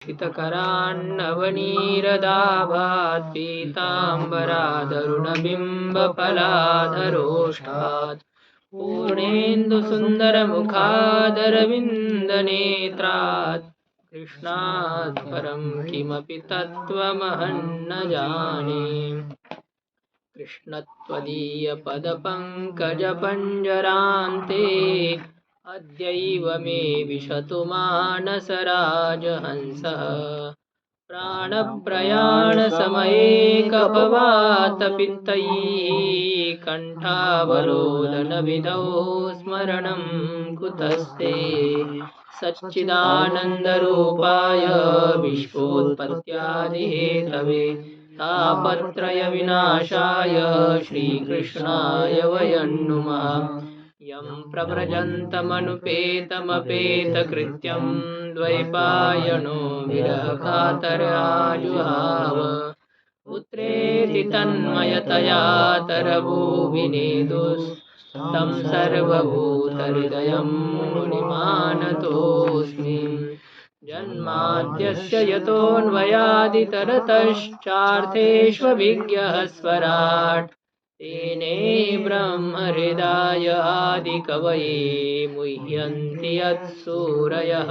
शितकरान्नवनीरदाभात् पीताम्बरादरुणबिम्बफलाधरोष्ठात् पूर्णेन्दुसुन्दरमुखादरविन्दनेत्रात् कृष्णात् परं किमपि तत्त्वमहं न जाने। कृष्णत्वदीयपदपङ्कजपञ्जरान्ते अद्यैव मे विशतु मानसराजहंसः प्राणप्रयाणसमये कफवातपित्तैः कण्ठावरोदनविधौ स्मरणं कुतस्ते सच्चिदानन्दरूपाय विश्वोत्पत्त्यादिहेतवे तापत्रयविनाशाय श्रीकृष्णाय वयं नुमः। यं प्रव्रजन्तमनुपेतमपेतकृत्यं द्वैपायनो विरहकातराजुहाव पुत्रेति तन्मयतया तरभूविनेदुस्तं सर्वभूतहृदयं मुनिमानतोऽस्मि। जन्माद्यस्य यतोऽन्वयादितरतश्चार्थेष्वभिज्ञः स्वराट् तेने ब्रह्महृदाय आदिकवये मुह्यन्ति यत्सूरयः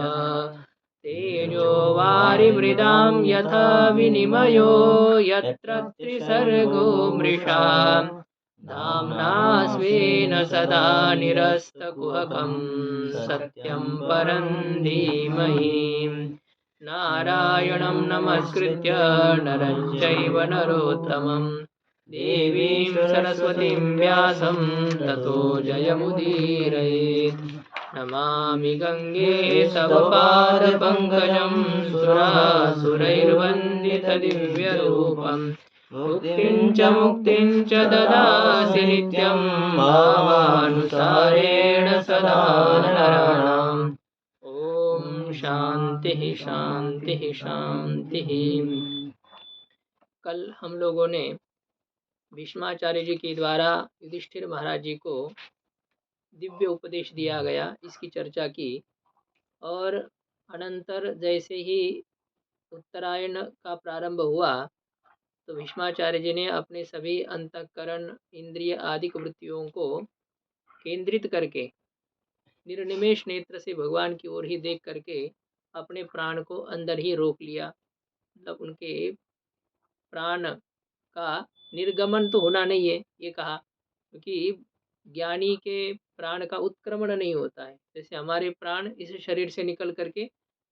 तेजो वारिमृदां यथा विनिमयो यत्र त्रिसर्गो मृषा धाम्ना स्वेन सदा निरस्तकुहकं सत्यं परं धीमहि। नारायणं नमस्कृत्य नरं चैव नरोत्तमं देवीं सरस्वतीं व्यासं ततो जयमुदीरयेत्। नमामि गंगे तव पादपङ्कजं सुरासुरैर्वन्दितदिव्यरूपं मुक्तिं च ददासि नित्यं भावानुसारेण सदा नराणाम्। ओम शांति शांति शांति। कल हम लोगों ने भीष्माचार्य जी के द्वारा युधिष्ठिर महाराज जी को दिव्य उपदेश दिया गया, इसकी चर्चा की। और अनंतर जैसे ही उत्तरायण का प्रारंभ हुआ तो भीष्माचार्य जी ने अपने सभी अंतःकरण इंद्रिय आदि वृत्तियों को केंद्रित करके निर्निमेष नेत्र से भगवान की ओर ही देख करके अपने प्राण को अंदर ही रोक लिया। मतलब उनके प्राण का निर्गमन तो होना नहीं है ये कहा, क्योंकि ज्ञानी के प्राण का उत्क्रमण नहीं होता है। जैसे हमारे प्राण इस शरीर से निकल करके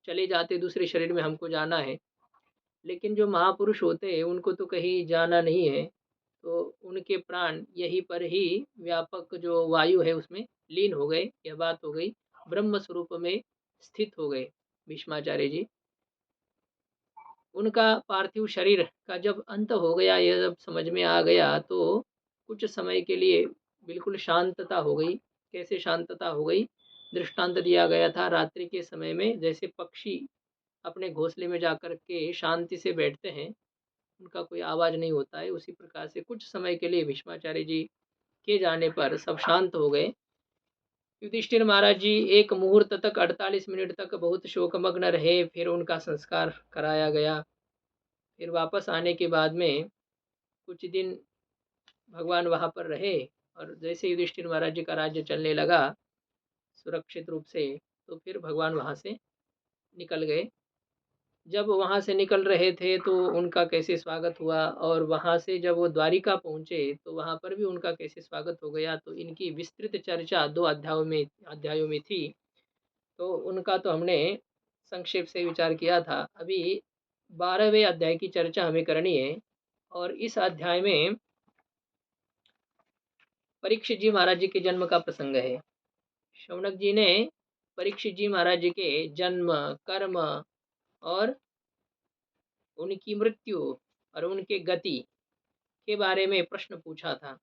चले जाते दूसरे शरीर में, हमको जाना है, लेकिन जो महापुरुष होते हैं उनको तो कहीं जाना नहीं है, तो उनके प्राण यहीं पर ही व्यापक जो वायु है उसमें लीन हो गए। यह बात हो गई, ब्रह्म स्वरूप में स्थित हो गए भीष्माचार्य जी। उनका पार्थिव शरीर का जब अंत हो गया, यह जब समझ में आ गया, तो कुछ समय के लिए बिल्कुल शांतता हो गई। कैसे शांतता हो गई? दृष्टांत दिया गया था रात्रि के समय में जैसे पक्षी अपने घोंसले में जाकर के शांति से बैठते हैं, उनका कोई आवाज़ नहीं होता है, उसी प्रकार से कुछ समय के लिए भीष्माचार्य जी के जाने पर सब शांत हो गए। युधिष्ठिर महाराज जी एक मुहूर्त तक 48 मिनट तक बहुत शोकमग्न रहे, फिर उनका संस्कार कराया गया। फिर वापस आने के बाद में कुछ दिन भगवान वहाँ पर रहे, और जैसे युधिष्ठिर महाराज जी का राज्य चलने लगा सुरक्षित रूप से, तो फिर भगवान वहाँ से निकल गए। जब वहाँ से निकल रहे थे तो उनका कैसे स्वागत हुआ, और वहाँ से जब वो द्वारिका पहुँचे तो वहाँ पर भी उनका कैसे स्वागत हो गया, तो इनकी विस्तृत चर्चा 2 अध्यायों में थी। तो उनका तो हमने संक्षेप से विचार किया था। अभी 12वें अध्याय की चर्चा हमें करनी है, और इस अध्याय में परीक्षित जी महाराज जी के जन्म का प्रसंग है। शौनक जी ने परीक्षित जी महाराज जी के जन्म, कर्म और उनकी मृत्यु और उनके गति के बारे में प्रश्न पूछा था।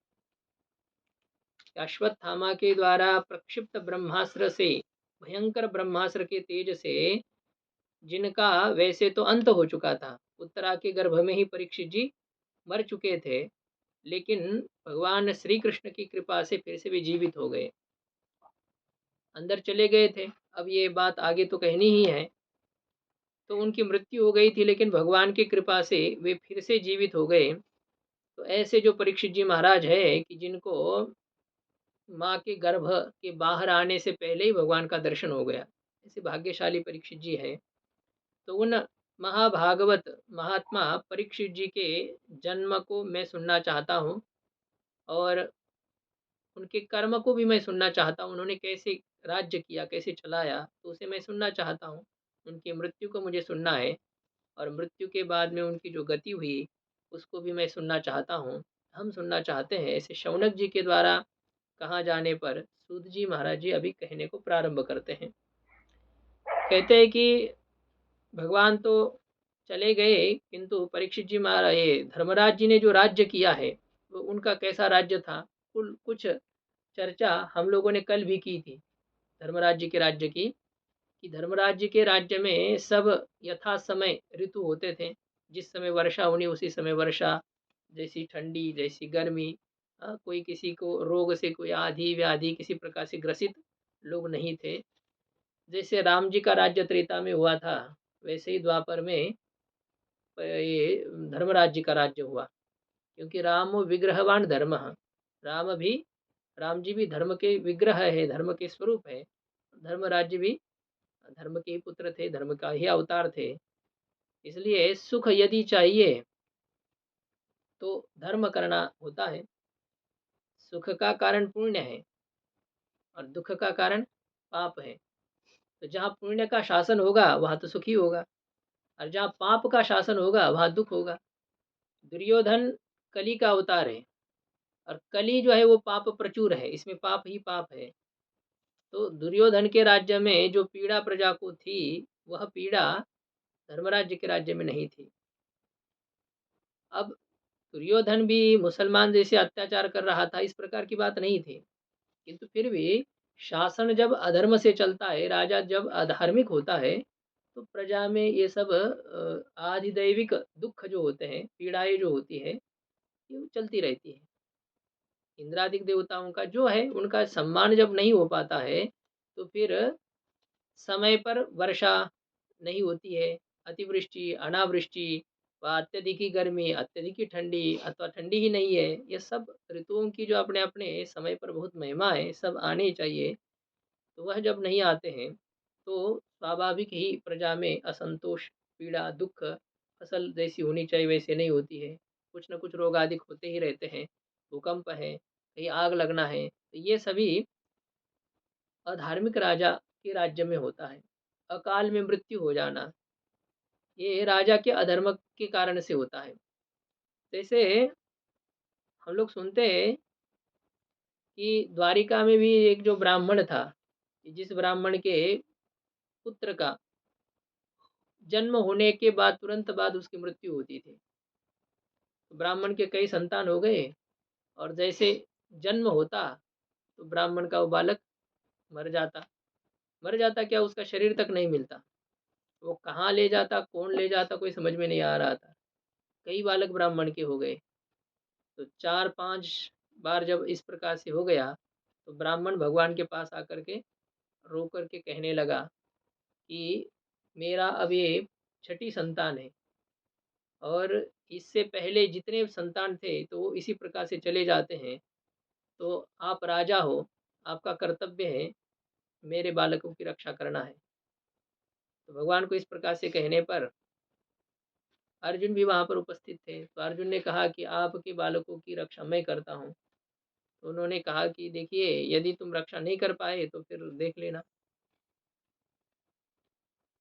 अश्वत्थामा के द्वारा प्रक्षिप्त ब्रह्मास्त्र से, भयंकर ब्रह्मास्त्र के तेज से जिनका वैसे तो अंत हो चुका था, उत्तरा के गर्भ में ही परीक्षित जी मर चुके थे, लेकिन भगवान श्री कृष्ण की कृपा से फिर से भी जीवित हो गए, अंदर चले गए थे। अब ये बात आगे तो कहनी ही है। तो उनकी मृत्यु हो गई थी, लेकिन भगवान की कृपा से वे फिर से जीवित हो गए। तो ऐसे जो परीक्षित जी महाराज है कि जिनको माँ के गर्भ के बाहर आने से पहले ही भगवान का दर्शन हो गया, ऐसे भाग्यशाली परीक्षित जी हैं। तो उन महाभागवत महात्मा परीक्षित जी के जन्म को मैं सुनना चाहता हूँ, और उनके कर्म को भी मैं सुनना चाहता हूँ। उन्होंने कैसे राज्य किया, कैसे चलाया, तो उसे मैं सुनना चाहता हूँ। उनकी मृत्यु को मुझे सुनना है, और मृत्यु के बाद में उनकी जो गति हुई, उसको भी मैं सुनना चाहता हूँ। हम सुनना चाहते हैं। ऐसे शौनक जी के द्वारा कहा जाने पर सूत जी महाराज जी अभी कहने को प्रारंभ करते हैं। कहते हैं कि भगवान तो चले गए, किंतु परीक्षित जी महाराज, ये धर्मराज जी ने जो राज्य किया है, वो उनका कैसा राज्य था, कुल कुछ चर्चा हम लोगों ने कल भी की थी धर्मराज जी के राज्य की। कि धर्मराज जी के राज्य में सब यथा समय ऋतु होते थे। जिस समय वर्षा होनी उसी समय वर्षा, जैसी ठंडी जैसी गर्मी। कोई किसी को रोग से, कोई आधी व्याधि किसी प्रकार से ग्रसित लोग नहीं थे। जैसे राम जी का राज्य त्रेता में हुआ था, वैसे ही द्वापर में ये धर्मराज जी का राज्य हुआ। क्योंकि राम विग्रहवान धर्म, राम भी राम जी भी धर्म के विग्रह है, धर्म के स्वरूप है। धर्मराज भी धर्म के ही पुत्र थे, धर्म का ही अवतार थे। इसलिए सुख यदि चाहिए तो धर्म करना होता है। सुख का कारण पुण्य है और दुख का कारण पाप है। तो जहाँ पुण्य का शासन होगा वहाँ तो सुखी होगा, और जहाँ पाप का शासन होगा वहाँ दुख होगा। दुर्योधन कली का अवतार है, और कली जो है वो पाप प्रचुर है, इसमें पाप ही पाप है। तो दुर्योधन के राज्य में जो पीड़ा प्रजा को थी, वह पीड़ा धर्मराज के राज्य में नहीं थी। अब दुर्योधन भी मुसलमान जैसे अत्याचार कर रहा था, इस प्रकार की बात नहीं थी। किंतु फिर भी शासन जब अधर्म से चलता है, राजा जब अधार्मिक होता है, तो प्रजा में ये सब आधिदैविक दुख जो होते हैं, पीड़ाएं जो होती है, ये चलती रहती है। इंद्रादिक देवताओं का जो है, उनका सम्मान जब नहीं हो पाता है, तो फिर समय पर वर्षा नहीं होती है, अतिवृष्टि, अनावृष्टि, व अत्यधिक ही गर्मी, अत्यधिक ही ठंडी, अथवा ठंडी ही नहीं है। ये सब ऋतुओं की जो अपने अपने समय पर बहुत महिमा है, सब आने चाहिए। तो वह जब नहीं आते हैं, तो स्वाभाविक ही प्रजा में असंतोष, पीड़ा, दुख, फसल जैसी होनी चाहिए वैसे नहीं होती है। कुछ न कुछ रोग आदि होते ही रहते हैं। भूकंप है, कहीं आग लगना है, तो ये सभी अधार्मिक राजा के राज्य में होता है। अकाल में मृत्यु हो जाना, ये राजा के अधर्म के कारण से होता है। जैसे हम लोग सुनते हैं कि द्वारिका में भी एक जो ब्राह्मण था, जिस ब्राह्मण के पुत्र का जन्म होने के बाद तुरंत बाद उसकी मृत्यु होती थी। तो ब्राह्मण के कई संतान हो गए, और जैसे जन्म होता तो ब्राह्मण का वो बालक मर जाता। मर जाता क्या, उसका शरीर तक नहीं मिलता। वो कहाँ ले जाता, कौन ले जाता, कोई समझ में नहीं आ रहा था। कई बालक ब्राह्मण के हो गए। तो 4-5 बार जब इस प्रकार से हो गया, तो ब्राह्मण भगवान के पास आकर के रो कर के कहने लगा कि मेरा अब ये छठी संतान है, और इससे पहले जितने संतान थे तो वो इसी प्रकार से चले जाते हैं। तो आप राजा हो, आपका कर्तव्य है मेरे बालकों की रक्षा करना है। तो भगवान को इस प्रकार से कहने पर अर्जुन भी वहाँ पर उपस्थित थे। तो अर्जुन ने कहा कि आपके बालकों की रक्षा मैं करता हूँ। तो उन्होंने कहा कि देखिए, यदि तुम रक्षा नहीं कर पाए तो फिर देख लेना,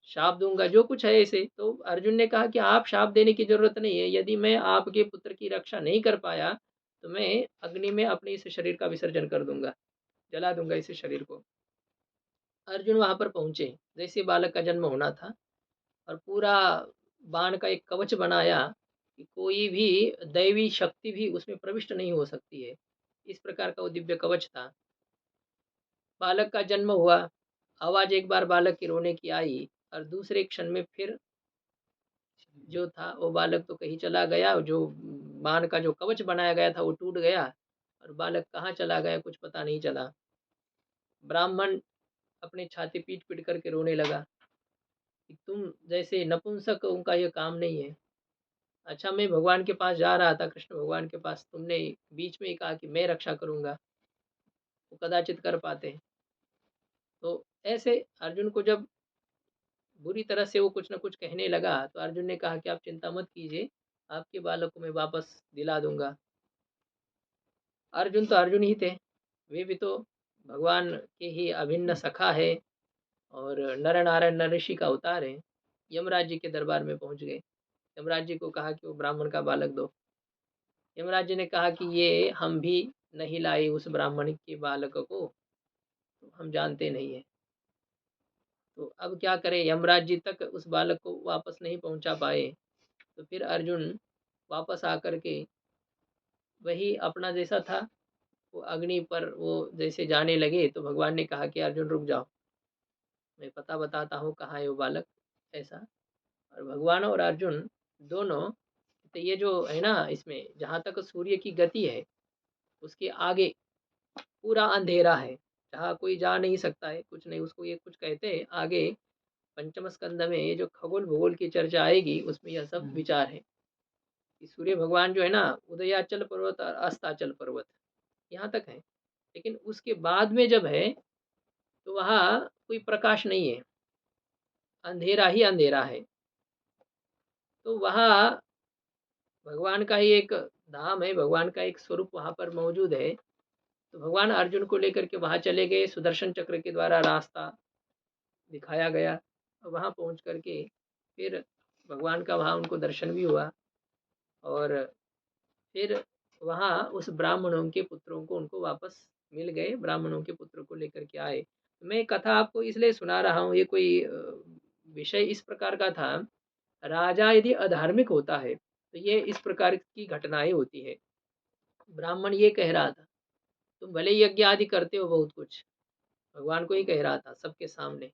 शाप दूंगा, जो कुछ है ऐसे। तो अर्जुन ने कहा कि आप शाप देने की जरूरत नहीं है, यदि मैं आपके पुत्र की रक्षा नहीं कर पाया तो मैं अग्नि में अपने इस शरीर का विसर्जन कर दूंगा, जला दूंगा इस शरीर को। अर्जुन वहां पर पहुंचे, जैसे बालक का जन्म होना था, और पूरा बाण का एक कवच बनाया कि कोई भी दैवी शक्ति भी उसमें प्रविष्ट नहीं हो सकती है। इस प्रकार का वो दिव्य कवच था। बालक का जन्म हुआ, आवाज एक बार बालक की रोने की आई, और दूसरे क्षण में फिर जो था वो बालक तो कहीं चला गया, जो बाण का जो कवच बनाया गया था वो टूट गया, और बालक कहाँ चला गया कुछ पता नहीं चला। ब्राह्मण अपनी छाती पीट पीट करके रोने लगा। कि तुम जैसे नपुंसक उनका ये काम नहीं है। अच्छा मैं भगवान के पास जा रहा था, कृष्ण भगवान के पास, तुमने बीच में ही कहा कि मैं रक्षा करूँगा, वो कदाचित कर पाते। तो ऐसे अर्जुन को जब बुरी तरह से वो कुछ न कुछ कहने लगा, तो अर्जुन ने कहा कि आप चिंता मत कीजिए, आपके बालक को मैं वापस दिला दूँगा। अर्जुन तो अर्जुन ही थे, वे भी तो भगवान के ही अभिन्न सखा है और नर नारायण नर-ऋषि का अवतार है। यमराज जी के दरबार में पहुँच गए। यमराज जी को कहा कि वो ब्राह्मण का बालक दो। यमराज जी ने कहा कि ये हम भी नहीं लाए उस ब्राह्मण के बालक को, तो हम जानते नहीं हैं। तो अब क्या करें, यमराज जी तक उस बालक को वापस नहीं पहुँचा पाए। तो फिर अर्जुन वापस आकर के वही अपना जैसा था, वो अग्नि पर वो जैसे जाने लगे, तो भगवान ने कहा कि अर्जुन रुक जाओ, मैं पता बताता हूँ कहाँ है वो बालक। ऐसा, और भगवान और अर्जुन दोनों, तो ये जो है ना, इसमें जहाँ तक सूर्य की गति है, उसके आगे पूरा अंधेरा है, जहाँ कोई जा नहीं सकता है, कुछ नहीं, उसको ये कुछ कहते हैं आगे। पंचम स्कंद में ये जो खगोल भूगोल की चर्चा आएगी, उसमें यह सब विचार है कि सूर्य भगवान जो है ना, उदयाचल पर्वत और अस्ताचल पर्वत यहाँ तक है, लेकिन उसके बाद में जब है, तो वहाँ कोई प्रकाश नहीं है, अंधेरा ही अंधेरा है। तो वहाँ भगवान का ही एक धाम है, भगवान का एक स्वरूप वहाँ पर मौजूद है। तो भगवान अर्जुन को लेकर के वहाँ चले गए, सुदर्शन चक्र के द्वारा रास्ता दिखाया गया, और वहाँ पहुँच कर के फिर भगवान का वहाँ उनको दर्शन भी हुआ, और फिर वहाँ उस ब्राह्मणों के पुत्रों को उनको वापस मिल गए, ब्राह्मणों के पुत्र को लेकर के आए। मैं कथा आपको इसलिए सुना रहा हूँ, ये कोई विषय इस प्रकार का था, राजा यदि अधार्मिक होता है, तो ये इस प्रकार की घटनाएँ होती है। ब्राह्मण ये कह रहा था, तुम भले यज्ञ आदि करते हो बहुत कुछ, भगवान को ही कह रहा था सबके सामने,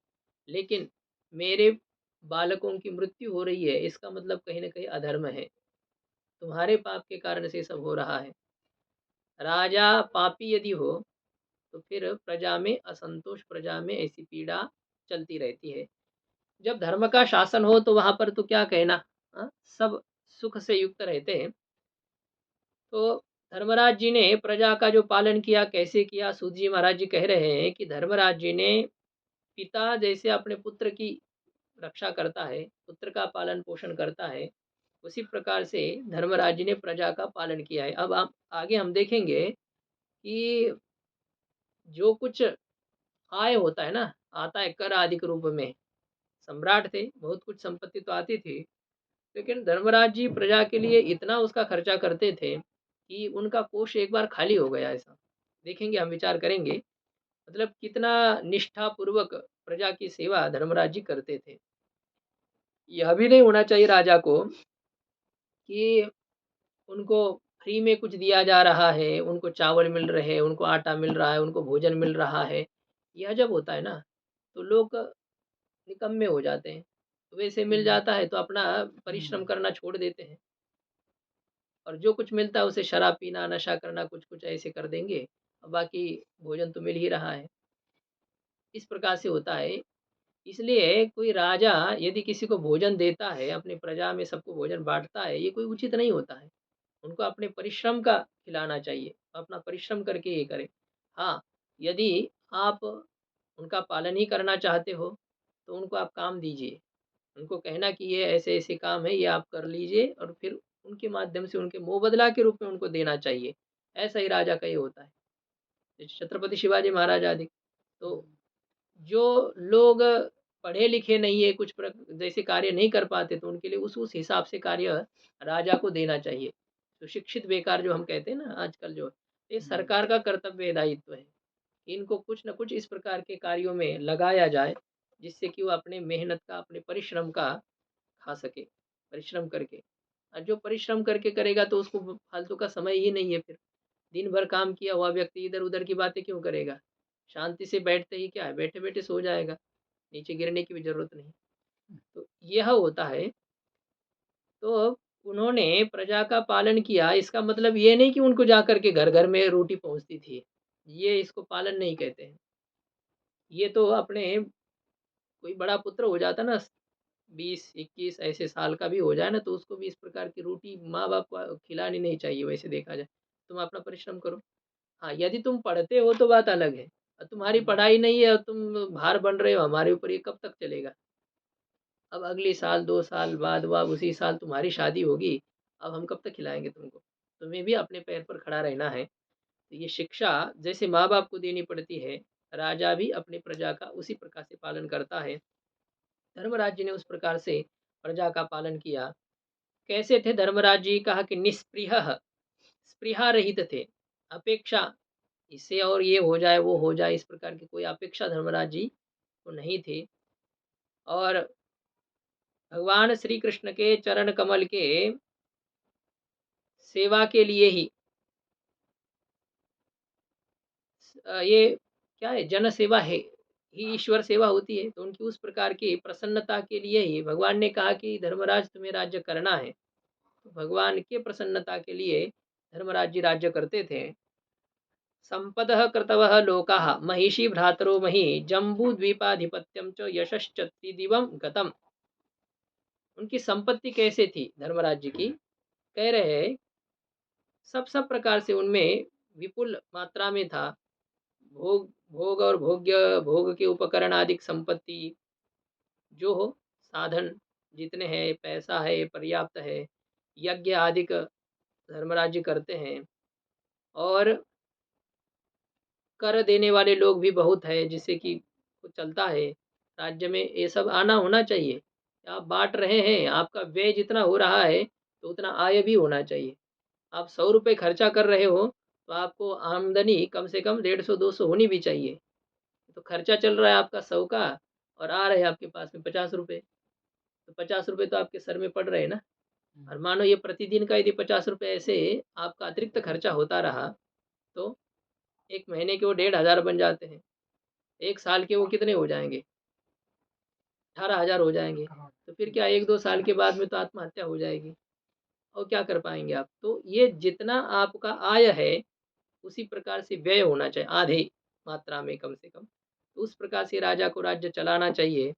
लेकिन मेरे बालकों की मृत्यु हो रही है, इसका मतलब कहीं न कहीं अधर्म है। तुम्हारे पाप के कारण से ये सब हो रहा है। राजा पापी यदि हो, तो फिर प्रजा में असंतोष, प्रजा में ऐसी पीड़ा चलती रहती है। जब धर्म का शासन हो, तो वहाँ पर तो क्या कहना, सब सुख से युक्त रहते हैं। तो धर्मराज जी ने प्रजा का जो पालन किया, कैसे किया? सूत जी महाराज जी कह रहे हैं कि धर्मराज जी ने, पिता जैसे अपने पुत्र की रक्षा करता है, पुत्र का पालन-पोषण करता है, उसी प्रकार से धर्मराज जी ने प्रजा का पालन किया है। अब आप आगे हम देखेंगे कि जो कुछ आय होता है ना, आता है कर आदि के रूप में। सम्राट थे, बहुत कुछ संपत्ति तो आती थी, लेकिन धर्मराज जी प्रजा के लिए इतना उसका खर्चा करते थे कि उनका कोष एक बार खाली हो गया ऐसा। देखेंगे, हम विचार करेंगे, मतलब कितना निष्ठापूर्वक प्रजा की सेवा धर्मराज जी करते थे। यह भी नहीं होना चाहिए राजा को कि उनको फ्री में कुछ दिया जा रहा है, उनको चावल मिल रहे हैं, उनको आटा मिल रहा है, उनको भोजन मिल रहा है। यह जब होता है ना, तो लोग निकम्मे हो जाते हैं। वैसे मिल जाता है तो अपना परिश्रम करना छोड़ देते हैं, और जो कुछ मिलता है उसे शराब पीना, नशा करना, कुछ-कुछ ऐसे कर देंगे, और बाकी भोजन तो मिल ही रहा है। इस प्रकार से होता है। इसलिए कोई राजा यदि किसी को भोजन देता है, अपनी प्रजा में सबको भोजन बाँटता है, ये कोई उचित नहीं होता है। उनको अपने परिश्रम का खिलाना चाहिए, अपना परिश्रम करके ये करें। हाँ, यदि आप उनका पालन ही करना चाहते हो, तो उनको आप काम दीजिए। उनको कहना कि ये ऐसे-ऐसे काम है, ये आप कर लीजिए, और फिर उनके माध्यम से उनके मुँहबदला के रूप में उनको देना चाहिए। ऐसा ही राजा का ये होता है। जैसे छत्रपति शिवाजी महाराज आदि। तो जो लोग पढ़े-लिखे नहीं है, कुछ जैसे कार्य नहीं कर पाते, तो उनके लिए उस हिसाब से कार्य राजा को देना चाहिए। तो शिक्षित बेकार जो हम कहते हैं ना आजकल जो, ये सरकार का कर्तव्य दायित्व है। इनको कुछ न कुछ इस प्रकार के कार्यों में लगाया जाए, जिससे कि वो अपने मेहनत का, अपने परिश्रम का खा सके, परिश्रम करके। और जो परिश्रम करके करेगा, तो उसको फालतू का समय ही नहीं है फिर। दिन भर काम किया हुआ व्यक्ति इधर-उधर की बातें क्यों करेगा? शांति से बैठते ही क्या है, बैठे-बैठे सो जाएगा, नीचे गिरने की भी ज़रूरत नहीं। तो यह होता है। तो उन्होंने प्रजा का पालन किया, इसका मतलब ये नहीं कि उनको जाकर के घर-घर में रोटी पहुँचती थी। ये इसको पालन नहीं कहते हैं। ये तो अपने कोई बड़ा पुत्र हो जाता ना, 20-21 ऐसे साल का भी हो जाए ना, तो उसको भी इस प्रकार की रोटी माँ-बाप को खिलानी नहीं चाहिए वैसे देखा जाए। तुम अपना परिश्रम करो। हाँ, यदि तुम पढ़ते हो तो बात अलग है। तुम्हारी पढ़ाई नहीं है और तुम भार बन रहे हो हमारे ऊपर, ये कब तक चलेगा? अब अगले साल 2 साल बाद उसी साल तुम्हारी शादी होगी, अब हम कब तक खिलाएँगे तुमको? तुम्हें भी अपने पैर पर खड़ा रहना है। तो ये शिक्षा जैसे माँ-बाप को देनी पड़ती है, राजा भी अपनी प्रजा का उसी प्रकार से पालन करता है। धर्मराज जी ने उस प्रकार से प्रजा का पालन किया। कैसे थे धर्मराज जी? कहा कि निस्पृहः, स्पृहा रहित थे। अपेक्षा, इससे और ये हो जाए, वो हो जाए, इस प्रकार की कोई अपेक्षा धर्मराज जी को नहीं थी। और भगवान श्री कृष्ण के चरण कमल के सेवा के लिए ही ये क्या है, जन सेवा है ही ईश्वर सेवा होती है। तो उनकी उस प्रकार की प्रसन्नता के लिए ही भगवान ने कहा कि धर्मराज तुम्हें राज्य करना है। तो भगवान के प्रसन्नता के लिए धर्मराज जी राज्य करते थे। संपदः कृतवः लोकाः महिषी भ्रातरो मही जम्बूद्वीपाधिपत्यं च यशश्च त्रिदिवं गतम्। उनकी संपत्ति कैसे थी धर्मराज जी की? कह रहे हैं सब प्रकार से उनमें विपुल मात्रा में था। भोग भोग और भोग्य भोग के उपकरण आदि संपत्ति जो हो, साधन जितने हैं, पैसा है, पर्याप्त है। यज्ञ आदि धर्मराज जी करते हैं। और कर देने वाले लोग भी बहुत है, जिससे कि कुछ चलता है। राज्य में ये सब आना होना चाहिए। आप बाँट रहे हैं, आपका व्यय जितना हो रहा है, तो उतना आय भी होना चाहिए। आप 100 रुपए खर्चा कर रहे हो, तो आपको आमदनी कम से कम 150-200 होनी भी चाहिए। तो खर्चा चल रहा है आपका 100 का और आ रहे हैं आपके पास में 50 रुपए। तो 50 रुपए तो आपके सर में पड़ रहे हैं ना। और मानो ये प्रतिदिन का यदि 50 रुपए ऐसे आपका अतिरिक्त खर्चा होता रहा, तो 1 महीने के वो 1500 बन जाते हैं। 1 साल के वो कितने हो जाएँगे? 18,000 हो जाएँगे। तो फिर क्या 1-2 साल के बाद में तो आत्महत्या हो जाएगी और क्या कर पाएँगे आप? तो ये जितना आपका आय है, उसी प्रकार से व्यय होना चाहिए, आधे मात्रा में कम से कम। तो उस प्रकार से राजा को राज्य चलाना चाहिए,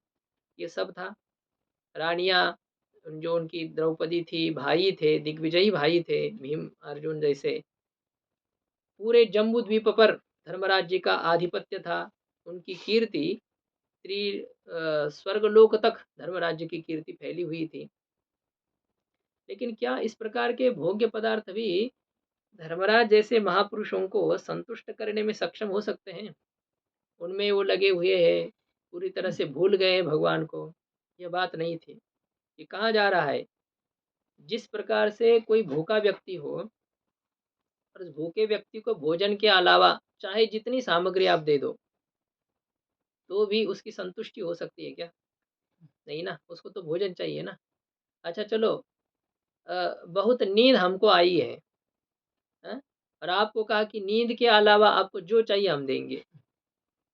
ये सब था। रानियाँ जो उनकी द्रौपदी थी, भाई थे, दिग्विजयी भाई थे, भीम, अर्जुन जैसे। पूरे जम्बूद्वीप पर धर्मराज जी का आधिपत्य था। उनकी कीर्ति स्वर्गलोक तक धर्मराज्य की कीर्ति फैली हुई थी। लेकिन क्या इस प्रकार के भोग्य पदार्थ भी धर्मराज जैसे महापुरुषों को संतुष्ट करने में सक्षम हो सकते हैं? उनमें वो लगे हुए हैं, पूरी तरह से भूल गए हैं भगवान को। यह बात नहीं थी। ये कहा जा रहा है, जिस प्रकार से कोई भूखा व्यक्ति हो और उस भूखे व्यक्ति को भोजन के अलावा चाहे जितनी सामग्री आप दे दो, तो भी उसकी संतुष्टि हो सकती है क्या? नहीं ना, उसको तो भोजन चाहिए ना। अच्छा चलो, बहुत नींद हमको आई है, हैं? और आपको कहा कि नींद के अलावा आपको जो चाहिए हम देंगे,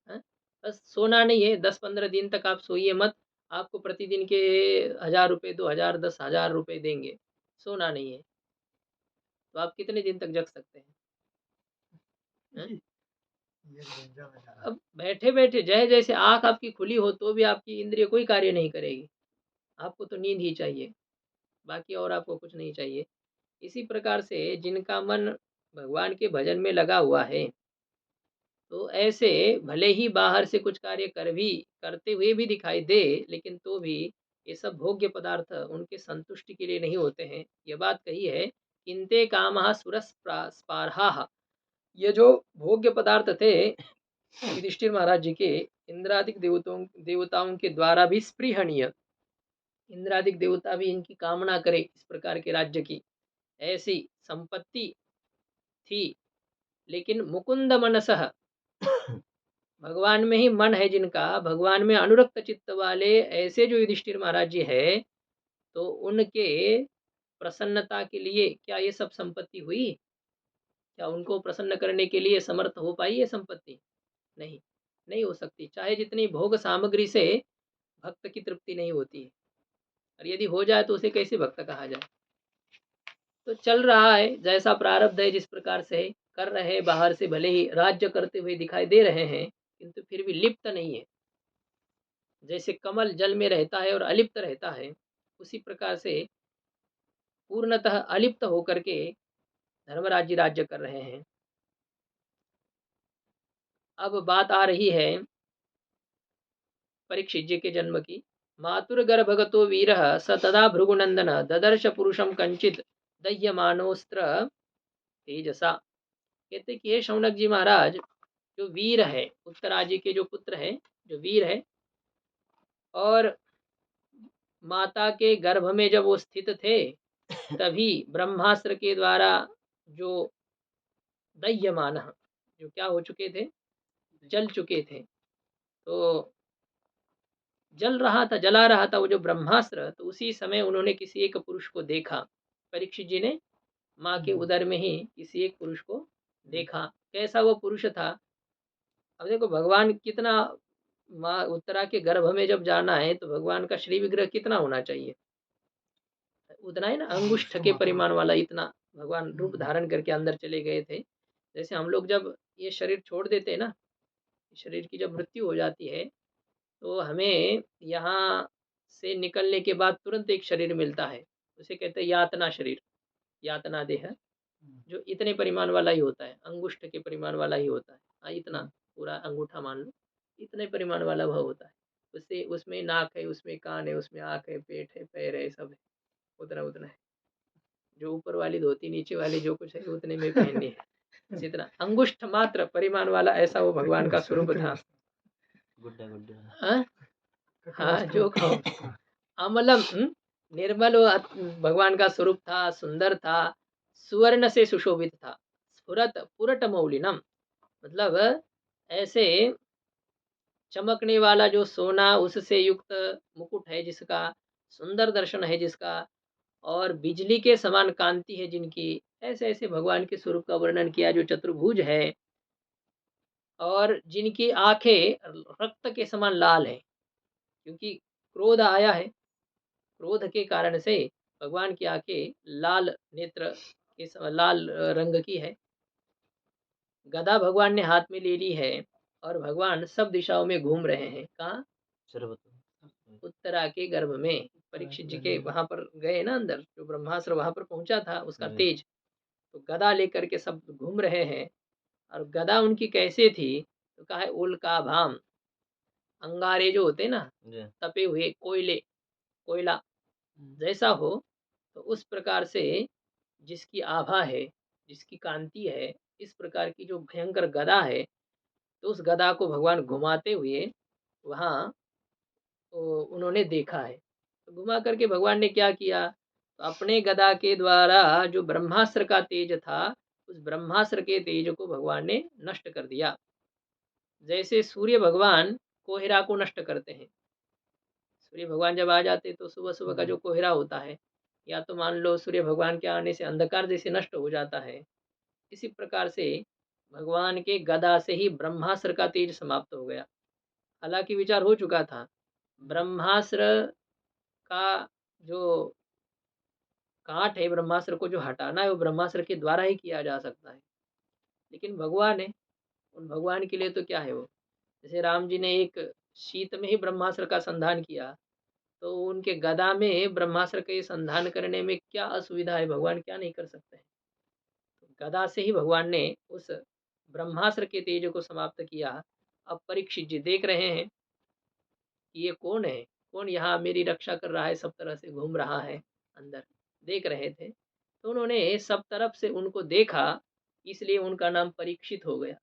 हैं? बस सोना नहीं है, 10-15 दिन तक आप सोइए मत, आपको प्रतिदिन के 1000 रुपए, 2000, 10,000 रुपए देंगे। सोना नहीं है, तो आप कितने दिन तक जग सकते हैं? हैं? अब बैठे-बैठे जैसे आँख आपकी खुली हो तो भी आपकी इंद्रिय कोई कार्य नहीं करेगी। आपको तो नींद ही चाहिए, बाकी और आपको कुछ नहीं चाहिए। इसी प्रकार से जिनका मन भगवान के भजन में लगा हुआ है, तो ऐसे भले ही बाहर से कुछ कार्य करते हुए भी दिखाई दे, लेकिन तो भी ये सब भोग्य पदार्थ उनके संतुष्टि के लिए नहीं होते हैं। ये बात कही है, किन्ते कामः स्पार्हाः। ये जो भोग्य पदार्थ थे युधिष्ठिर महाराज जी के, इंद्रादिक देवताओं के द्वारा भी स्पृहणीय, इंद्रादिक देवता भी इनकी कामना करे इस प्रकार के राज्य की, ऐसी संपत्ति थी। लेकिन मुकुंद मनसः, भगवान में ही मन है जिनका, भगवान में अनुरक्त चित्त वाले ऐसे जो युधिष्ठिर महाराज जी है, तो उनके प्रसन्नता के लिए क्या ये सब संपत्ति हुई? क्या उनको प्रसन्न करने के लिए समर्थ हो पाई ये संपत्ति? नहीं, नहीं हो सकती। चाहे जितनी भोग सामग्री से भक्त की तृप्ति नहीं होती है, और यदि हो जाए तो उसे कैसे भक्त कहा जाए? तो चल रहा है, जैसा प्रारब्ध है, जिस प्रकार से है, कर रहे हैं, बाहर से भले ही राज्य करते हुए दिखाई दे रहे हैं, किंतु फिर भी लिप्त नहीं है। जैसे कमल जल में रहता है और अलिप्त रहता है, उसी प्रकार से पूर्णतः अलिप्त होकर के धर्मराज जी राज्य कर रहे हैं। अब बात आ रही है परीक्षित जी के जन्म की। मातुर्गर्भगतो वीरः स तदा भृगुनंदन ददर्श पुरुषम कंचित दह्यमानोस्त्र तेजसा। कहते कि हे शौनक जी महाराज, जो वीर है, उत्तरा जी के जो पुत्र है, जो वीर है, और माता के गर्भ में जब वो स्थित थे, तभी ब्रह्मास्त्र के द्वारा जो दह्यमान, जो क्या हो चुके थे, जल चुके थे, तो जला रहा था वो जो ब्रह्मास्त्र, तो उसी समय उन्होंने किसी एक पुरुष को देखा। परीक्षित जी ने माँ के उदर में ही किसी एक पुरुष को देखा। कैसा वो पुरुष था? अब देखो भगवान कितना, माँ उत्तरा के गर्भ में जब जाना है तो भगवान का श्री विग्रह कितना होना चाहिए? उतना ही ना, अंगुष्ठ के परिमाण वाला इतना भगवान रूप धारण करके अंदर चले गए थे। जैसे हम लोग जब ये शरीर छोड़ देते हैं ना, शरीर की जब मृत्यु हो जाती है, तो हमें यहाँ से निकलने के बाद तुरंत एक शरीर मिलता है, उसे कहते हैं यातना शरीर, यातना देह, जो इतने परिमाण वाला ही होता है, अंगुष्ठ के परिमाण वाला ही होता है। हाँ, इतना पूरा अंगूठा मान लो, इतने परिमाण वाला वह होता है। उससे उसमें नाक है, उसमें कान है, उसमें आँख है, पेट है, पैर है, सब है, उतना उतना है। जो ऊपर वाली धोती, नीचे वाली जो कुछ है, उतने में पहननी है। इसी तरह अंगुष्ठ मात्र परिमाण वाला ऐसा वो भगवान का स्वरूप था। हाँ, हाँ, जो अमलम, निर्मल वो भगवान का स्वरूप था, सुंदर था, सुवर्ण से सुशोभित था, स्फुरत पुरट मौलिनम, मतलब ऐसे चमकने वाला जो सोना उससे युक्त मुकुट है जिसका, सुंदर दर्शन है जिसका, और बिजली के समान कांति है जिनकी, ऐसे ऐसे भगवान के स्वरूप का वर्णन किया, जो चतुर्भुज है और जिनकी आंखें रक्त के समान लाल है, क्योंकि क्रोध आया है, क्रोध के कारण से भगवान की आंखें लाल नेत्र के लाल रंग की है। गदा भगवान ने हाथ में ले ली है और भगवान सब दिशाओं में घूम रहे हैं। कहाँ? उत्तरा के गर्भ में। परीक्षित जी के वहां पर गए ना अंदर, जो ब्रह्मास्त्र वहां पर पहुंचा था, उसका तेज, तो गदा लेकर के सब घूम रहे हैं। और गदा उनकी कैसे थी? तो कहा है उल्का भाम, अंगारे जो होते ना, तपे हुए कोयले, कोयला जैसा हो, तो उस प्रकार से जिसकी आभा है, जिसकी कांति है, इस प्रकार की जो भयंकर गदा है, तो उस गदा को भगवान घुमाते हुए वहाँ तो उन्होंने देखा है। तो घुमा करके भगवान ने क्या किया? तो अपने गदा के द्वारा जो ब्रह्मास्त्र का तेज था, उस ब्रह्मास्त्र के तेज को भगवान ने नष्ट कर दिया। जैसे सूर्य भगवान कोहरा को नष्ट करते हैं। सूर्य भगवान जब आ जाते तो सुबह सुबह का जो कोहरा होता है, या तो मान लो सूर्य भगवान के आने से अंधकार जैसे नष्ट हो जाता है, इसी प्रकार से भगवान के गदा से ही ब्रह्मास्त्र का तेज समाप्त हो गया। हालांकि विचार हो चुका था, ब्रह्मास्त्र का जो काट है, ब्रह्मास्त्र को जो हटाना है, वो ब्रह्मास्त्र के द्वारा ही किया जा सकता है। लेकिन भगवान है, उन भगवान के लिए तो क्या है वो, जैसे राम जी ने एक शीत में ही ब्रह्मास्त्र का संधान किया, तो उनके गदा में ब्रह्मास्त्र के संधान करने में क्या असुविधा है? भगवान क्या नहीं कर सकते हैं? तो गदा से ही भगवान ने उस ब्रह्मास्त्र के तेज को समाप्त किया। अब परीक्षित जी देख रहे हैं कि ये कौन है, कौन यहाँ मेरी रक्षा कर रहा है, सब तरह से घूम रहा है, अंदर देख रहे थे। तो उन्होंने सब तरफ से उनको देखा, इसलिए उनका नाम परीक्षित हो गया।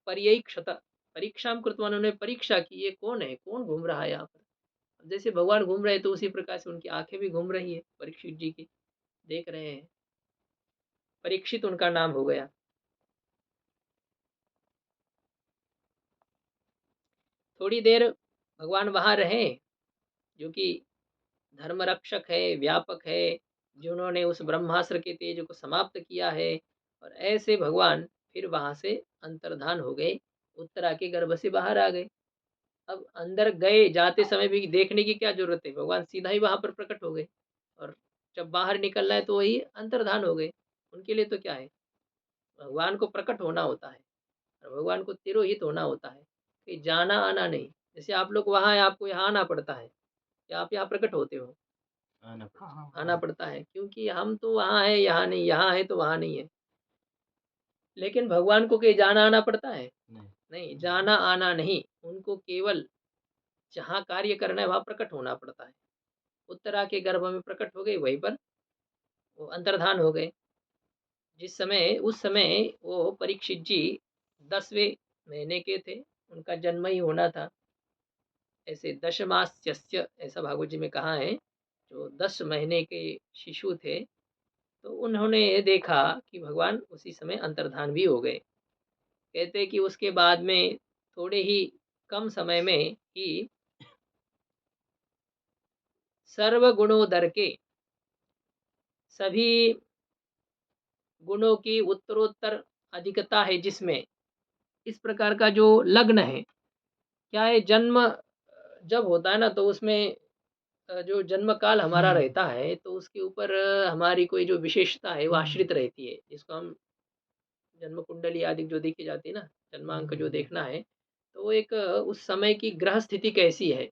परीक्षत, परीक्षा कृतवा, उन्होंने परीक्षा की, ये कौन है, कौन घूम रहा है यहाँ पर। जैसे भगवान घूम रहे, तो उसी प्रकार से उनकी आंखें भी घूम रही है, परीक्षित जी की देख रहे हैं, परीक्षित उनका नाम हो गया। थोड़ी देर भगवान वहां रहे, जो कि धर्म रक्षक है, व्यापक है, जिन्होंने उस ब्रह्मास्त्र के तेज को समाप्त किया है, और ऐसे भगवान फिर वहां से अंतर्धान हो गए, उत्तरा के गर्भ से बाहर आ गए। अब अंदर गए, जाते समय भी देखने की क्या जरूरत है, भगवान सीधा ही वहां पर प्रकट हो गए, और जब बाहर निकलना है तो वही अंतर्धान हो गए। उनके लिए तो क्या है, भगवान को प्रकट होना होता है, और भगवान को तिरोहित होना होता है, कहीं जाना आना नहीं। जैसे आप लोग वहाँ हैं, आपको यहाँ आना पड़ता है या आप यहाँ प्रकट होते हो? आना पड़ता है। आना पड़ता है, क्योंकि हम तो वहाँ हैं, यहाँ नहीं, यहाँ है तो वहाँ नहीं है। लेकिन भगवान को कहीं जाना आना पड़ता है? नहीं। नहीं, जाना आना नहीं, उनको केवल जहाँ कार्य करना है वहाँ प्रकट होना पड़ता है। उत्तरा के गर्भ में प्रकट हो गए, वहीं पर वो अंतर्धान हो गए। उस समय वो परीक्षित जी 10वें महीने के थे, उनका जन्म ही होना था। ऐसे दशमास्यस्य ऐसा भागवत जी में कहा है, जो 10 महीने के शिशु थे, तो उन्होंने देखा कि भगवान उसी समय अंतर्धान भी हो गए। कहते हैं कि उसके बाद में थोड़े ही कम समय में ही सर्वगुणोदर के सभी गुणों की उत्तरोत्तर अधिकता है, जिसमें इस प्रकार का जो लग्न है, क्या है, जन्म जब होता है ना, तो उसमें जो जन्म काल हमारा रहता है, तो उसके ऊपर हमारी कोई जो विशेषता है वो आश्रित रहती है, जिसको हम जन्म कुंडली आदि जो देखी जाती है ना, जन्मांक जो देखना है, तो वो एक उस समय की ग्रह स्थिति कैसी है,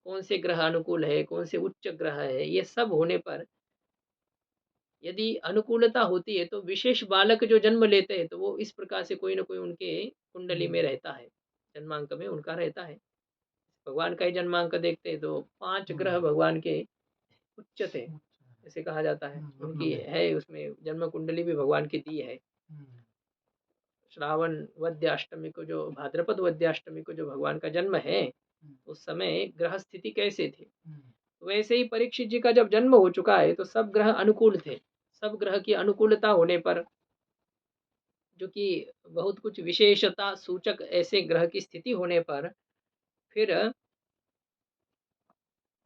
कौन से ग्रह अनुकूल है, कौन से उच्च ग्रह है, ये सब होने पर यदि अनुकूलता होती है तो विशेष बालक जो जन्म लेते हैं, तो वो इस प्रकार से कोई ना कोई उनके कुंडली में रहता है, जन्मांक में उनका रहता है। भगवान का ही जन्मांक देखते हैं तो 5 ग्रह भगवान के उच्च थे, ऐसे कहा जाता है। उनकी है उसमें जन्म कुंडली भी भगवान की दी है। श्रावण वद्य अष्टमी को, जो भाद्रपद वद्य अष्टमी को जो भगवान का जन्म है, उस समय ग्रह स्थिति कैसे थी, वैसे ही परीक्षित जी का जब जन्म हो चुका है, तो सब ग्रह अनुकूल थे। सब ग्रह की अनुकूलता होने पर, जो कि बहुत कुछ विशेषता सूचक ऐसे ग्रह की स्थिति होने पर, फिर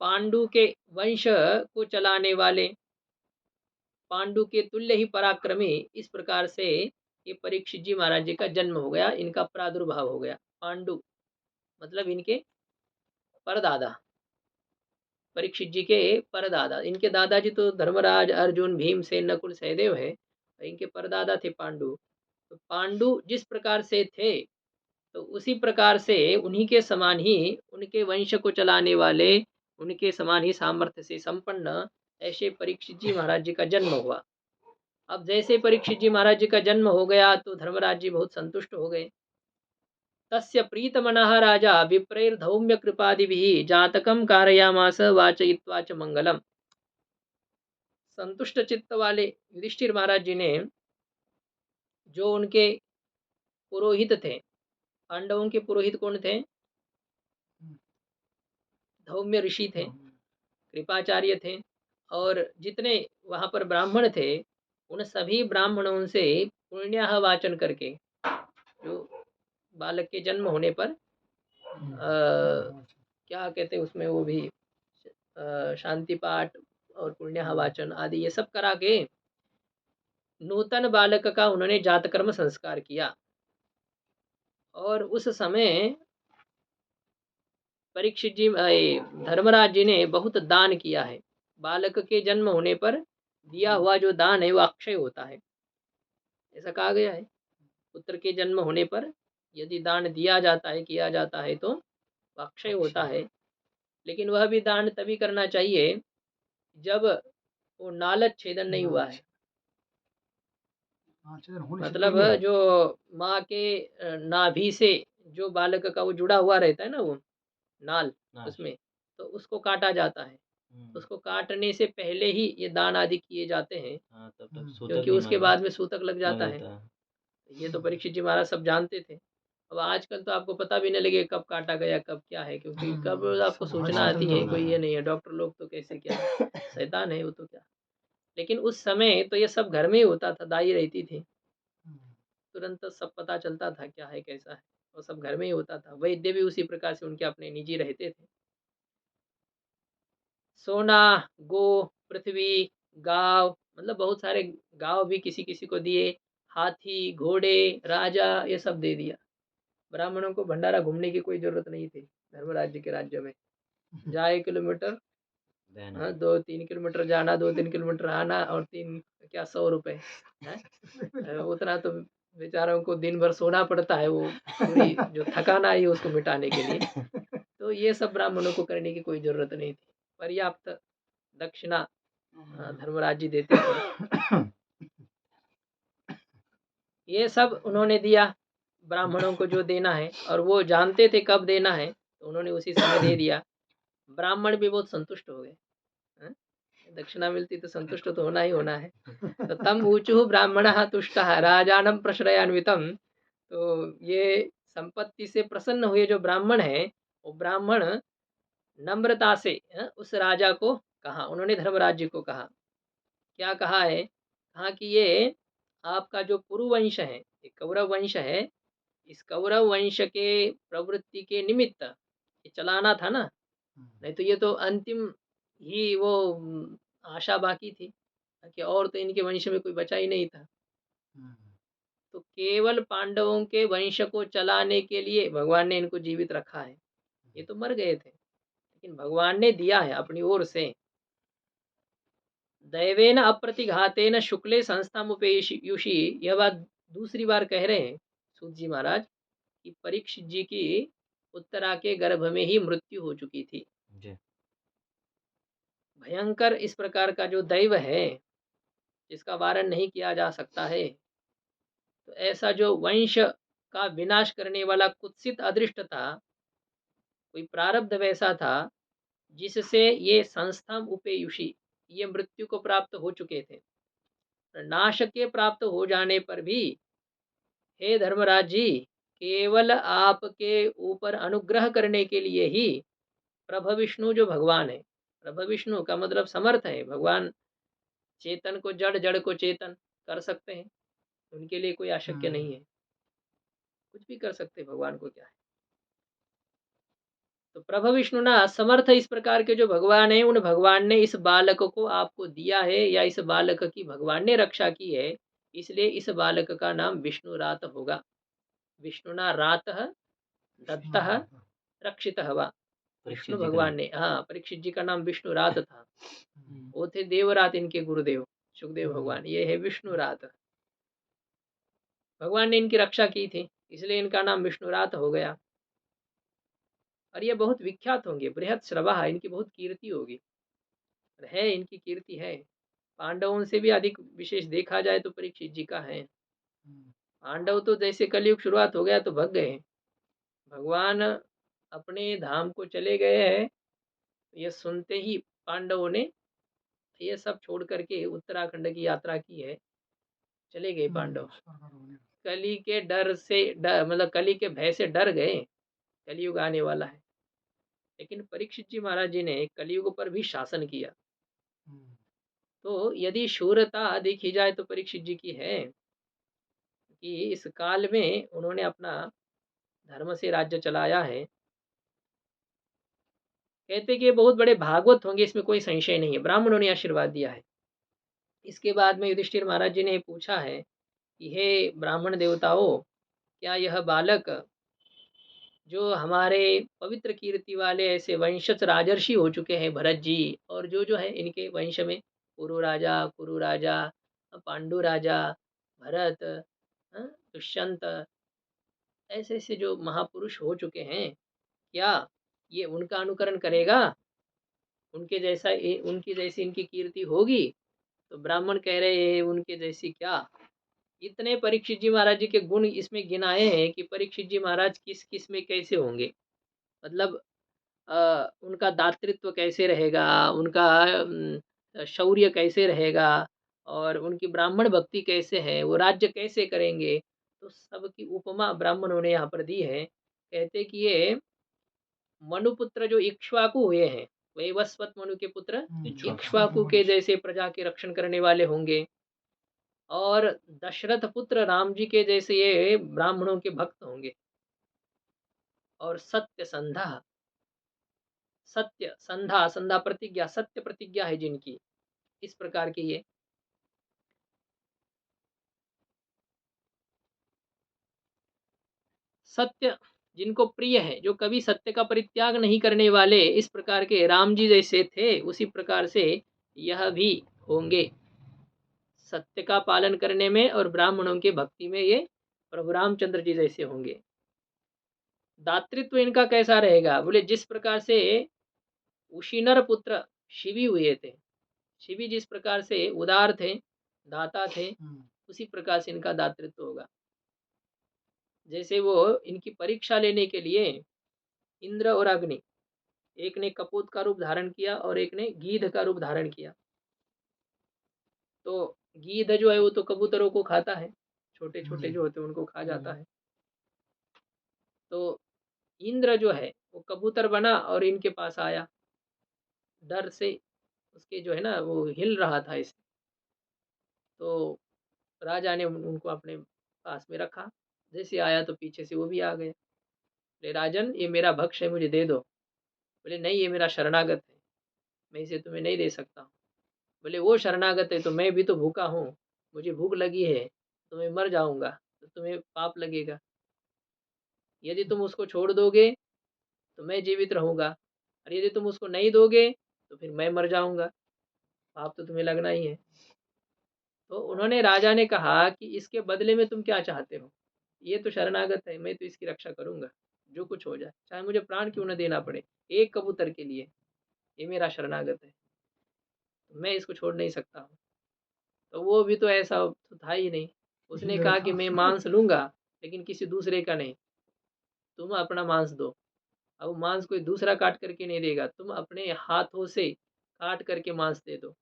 पांडु के वंश को चलाने वाले, पांडु के तुल्य ही पराक्रमी, इस प्रकार से ये परीक्षित जी महाराज जी का जन्म हो गया, इनका प्रादुर्भाव हो गया। पांडु मतलब इनके परदादा, परीक्षित जी के परदादा। इनके दादाजी तो धर्मराज, अर्जुन, भीमसेन, नकुल, सहदेव है, इनके परदादा थे पांडु। तो पांडु जिस प्रकार से थे, तो उसी प्रकार से उन्हीं के समान ही उनके वंश को चलाने वाले, उनके समान ही सामर्थ्य से संपन्न ऐसे परीक्षित जी महाराज जी का जन्म हुआ। अब जैसे परीक्षित जी महाराज जी का जन्म हो गया, तो धर्मराज जी बहुत संतुष्ट हो गए। तस्य प्रीतमनः राजा विप्रैर्धौम्य कृपादिभिः जातकं कारयामास वाचयित्वा च मंगलम। संतुष्ट चित्त वाले युधिष्ठिर महाराज जी ने, जो उनके पुरोहित थे, पांडवों के पुरोहित कौन थे? धौम्य ऋषि थे, कृपाचार्य थे, और जितने वहाँ पर ब्राह्मण थे, उन सभी ब्राह्मणों से पुण्याह वाचन करके, जो बालक के जन्म होने पर क्या कहते हैं उसमें, वो भी शांति पाठ और पुण्याह वाचन आदि ये सब करा के नूतन बालक का उन्होंने जातकर्म संस्कार किया। और उस समय परीक्षित जी धर्मराज जी ने बहुत दान किया है। बालक के जन्म होने पर दिया हुआ जो दान है वो अक्षय होता है, ऐसा कहा गया है। पुत्र के जन्म होने पर यदि दान दिया जाता है, किया जाता है, तो अक्षय होता है। लेकिन वह भी दान तभी करना चाहिए जब वो नालच छेदन नहीं हुआ है, मतलब जो माँ के नाभि से जो बालक का वो जुड़ा हुआ रहता है ना, वो नाल उसमें, तो उसको काटा जाता है। उसको काटने से पहले ही ये दान आदि किए जाते हैं, क्योंकि उसके बाद में सूतक लग जाता है। ये तो परीक्षित जी महाराज सब जानते थे। अब आजकल तो आपको पता भी नहीं लगे कब काटा गया, कब क्या है, क्योंकि कब आपको सूचना आती है कोई ये नहीं है। डॉक्टर लोग तो कैसे क्या शैतान है वो तो क्या। लेकिन उस समय तो ये सब घर में ही होता था, दाई रहती थी, तुरंत सब पता चलता था क्या है कैसा है, और सब घर में ही होता था। वैद्य भी उसी प्रकार से उनके अपने निजी रहते थे। सोना, गो, पृथ्वी, गांव, मतलब बहुत सारे गांव भी किसी किसी को दिए, हाथी, घोड़े, राजा, ये सब दे दिया। ब्राह्मणों को भंडारा घूमने की कोई जरूरत नहीं थी धर्मराज जी के राज्य में। जहाँ 1 किलोमीटर, हाँ, 2-3 किलोमीटर जाना, 2-3 किलोमीटर आना, और 3 क्या 100 रुपए है, उतना तो बेचारों को दिन भर सोना पड़ता है, वो पूरी जो थकान आई है उसको मिटाने के लिए। तो ये सब ब्राह्मणों को करने की कोई ज़रूरत नहीं थी। पर्याप्त दक्षिणा धर्मराज जी देते थे। ये सब उन्होंने दिया ब्राह्मणों को जो देना है, और वो जानते थे कब देना है, तो उन्होंने उसी समय दे दिया। ब्राह्मण भी बहुत संतुष्ट हो गए। हैं? दक्षिणा मिलती तो संतुष्ट तो होना ही होना है। तो तम ऊचुः ब्राह्मणः तुष्टः राजानं प्रश्रयान्वितम्। तो ये संपत्ति से प्रसन्न हुए जो ब्राह्मण हैं, वो ब्राह्मण नम्रता से उस राजा को कहा, उन्होंने धर्मराज जी को कहा, क्या कहा है? कहा कि ये आपका जो पुरुवंश है, ये कौरव वंश है, इस कौरव वंश के प्रवृत्ति के निमित्त ये चलाना था ना, नहीं तो ये तो अंतिम ही वो आशा बाकी थी कि और तो इनके वंश में कोई बचा ही नहीं था। तो केवल पांडवों के वंश को चलाने के लिए भगवान ने इनको जीवित रखा है। ये तो मर गए थे, लेकिन भगवान ने दिया है अपनी ओर से। दैवेन अप्रतिघातेन शुक्ले संस्थामुपयुषि, यह बात दूसरी बार कह रहे हैं सूत जी महाराज कि परीक्षित जी की उत्तरा के गर्भ में ही मृत्यु हो चुकी थी। भयंकर इस प्रकार का जो दैव है, जिसका वारण नहीं किया जा सकता है, तो ऐसा जो वंश का विनाश करने वाला कुत्सित अदृष्ट था, कोई प्रारब्ध वैसा था जिससे ये संस्थान उपेयुषी, ये मृत्यु को प्राप्त हो चुके थे। नाश के प्राप्त हो जाने पर भी हे धर्मराज जी, केवल आपके ऊपर अनुग्रह करने के लिए ही प्रभ विष्णु जो भगवान है, प्रभ विष्णु का मतलब समर्थ है भगवान, चेतन को जड़, जड़ को चेतन कर सकते हैं, उनके लिए कोई अशक्य नहीं है, कुछ भी कर सकते भगवान को क्या है। तो प्रभु विष्णु ना समर्थ इस प्रकार के जो भगवान है, उन भगवान ने इस बालक को आपको दिया है, या इस बालक की भगवान ने रक्षा की है, इसलिए इस बालक का नाम विष्णु रात होगा। विष्णुना रातः दत्तः रक्षितः वा। विष्णु भगवान ने, हाँ, परीक्षित जी का नाम विष्णु रात था। वो थे देवरात इनके गुरुदेव सुखदेव भगवान, ये है विष्णु रात। भगवान ने इनकी रक्षा की थी, इसलिए इनका नाम विष्णु रात हो गया। और ये बहुत विख्यात होंगे, बृहत श्रवाह, इनकी बहुत कीर्ति होगी, है इनकी कीर्ति है। पांडवों से भी अधिक विशेष देखा जाए तो परीक्षित जी का है। पांडव तो जैसे कलयुग शुरुआत हो गया तो भग गए, भगवान अपने धाम को चले गए हैं। ये सुनते ही पांडवों ने ये सब छोड़ करके उत्तराखंड की यात्रा की है, चले गए पांडव। कली के डर से मतलब कली के भय से डर गए, कलयुग आने वाला है। लेकिन परीक्षित जी महाराज जी ने कलयुग पर भी शासन किया। तो यदि शूरता देखी जाए तो परीक्षित जी की है कि इस काल में उन्होंने अपना धर्म से राज्य चलाया है। कहते कि ये बहुत बड़े भागवत होंगे, इसमें कोई संशय नहीं है, ब्राह्मणों ने आशीर्वाद दिया है। इसके बाद में युधिष्ठिर महाराज जी ने पूछा है कि हे ब्राह्मण देवताओं, क्या यह बालक जो हमारे पवित्र कीर्ति वाले ऐसे वंशज राजर्षि हो चुके हैं, भरत जी, और जो है इनके वंश में कुरु राजा, पांडु राजा, भरत, दुष्यंत, ऐसे ऐसे जो महापुरुष हो चुके हैं, क्या ये उनका अनुकरण करेगा? उनकी जैसी इनकी कीर्ति होगी? तो ब्राह्मण कह रहे हैं उनके जैसी क्या। इतने परीक्षित जी महाराज जी के गुण इसमें गिनाए हैं कि परीक्षित जी महाराज किस किस में कैसे होंगे, मतलब उनका दातृत्व कैसे रहेगा, उनका शौर्य कैसे रहेगा, और उनकी ब्राह्मण भक्ति कैसे है, वो राज्य कैसे करेंगे, तो सबकी उपमा ब्राह्मणों ने यहाँ पर दी है। कहते कि ये मनुपुत्र जो इक्ष्वाकु हुए हैं, वैवस्वत मनु के पुत्र इक्ष्वाकु के जैसे प्रजा के रक्षण करने वाले होंगे, और दशरथ पुत्र राम जी के जैसे ये ब्राह्मणों के भक्त होंगे। और सत्य संधा, सत्य संधा, संधा प्रतिज्ञा, सत्य प्रतिज्ञा है जिनकी, इस प्रकार के ये सत्य जिनको प्रिय है, जो कभी सत्य का परित्याग नहीं करने वाले, इस प्रकार के राम जी जैसे थे, उसी प्रकार से यह भी होंगे, सत्य का पालन करने में और ब्राह्मणों के भक्ति में ये प्रभु रामचंद्र जी जैसे होंगे। दातृत्व इनका कैसा रहेगा? बोले जिस प्रकार से उशीनर पुत्र शिवी हुए थे, शिवी जिस प्रकार से उदार थे, दाता थे, उसी प्रकार से इनका दातृत्व होगा। जैसे वो इनकी परीक्षा लेने के लिए इंद्र और अग्नि, एक ने कपूत का रूप धारण किया और एक ने गीध का रूप धारण किया। तो गीध जो है वो तो कबूतरों को खाता है, छोटे छोटे जो होते हैं उनको खा जाता है। तो इंद्र जो है वो कबूतर बना और इनके पास आया, डर से उसके जो है ना वो हिल रहा था इसे। तो राजा ने उनको अपने पास में रखा, जैसे आया तो पीछे से वो भी आ गए। बोले राजन ये मेरा भक्ष है, मुझे दे दो। बोले नहीं, ये मेरा शरणागत है, मैं इसे तुम्हें नहीं दे सकता हूँ। बोले वो शरणागत है तो मैं भी तो भूखा हूँ, मुझे भूख लगी है, तो मैं मर जाऊंगा, तो तुम्हें पाप लगेगा। यदि तुम उसको छोड़ दोगे तो मैं जीवित रहूंगा, और यदि तुम उसको नहीं दोगे तो फिर मैं मर जाऊंगा, पाप तो तुम्हें लगना ही है। तो उन्होंने, राजा ने कहा कि इसके बदले में तुम क्या चाहते हो? ये तो शरणागत है, मैं तो इसकी रक्षा करूंगा, जो कुछ हो जाए, चाहे मुझे प्राण क्यों न देना पड़े, एक कबूतर के लिए। ये मेरा शरणागत है, तो मैं इसको छोड़ नहीं सकता हूँ। तो वो भी तो ऐसा तो था ही नहीं, उसने कहा कि मैं मांस लूंगा लेकिन किसी दूसरे का नहीं, तुम अपना मांस दो। अब मांस कोई दूसरा काट करके नहीं देगा, तुम अपने हाथों से काट करके मांस दे दो।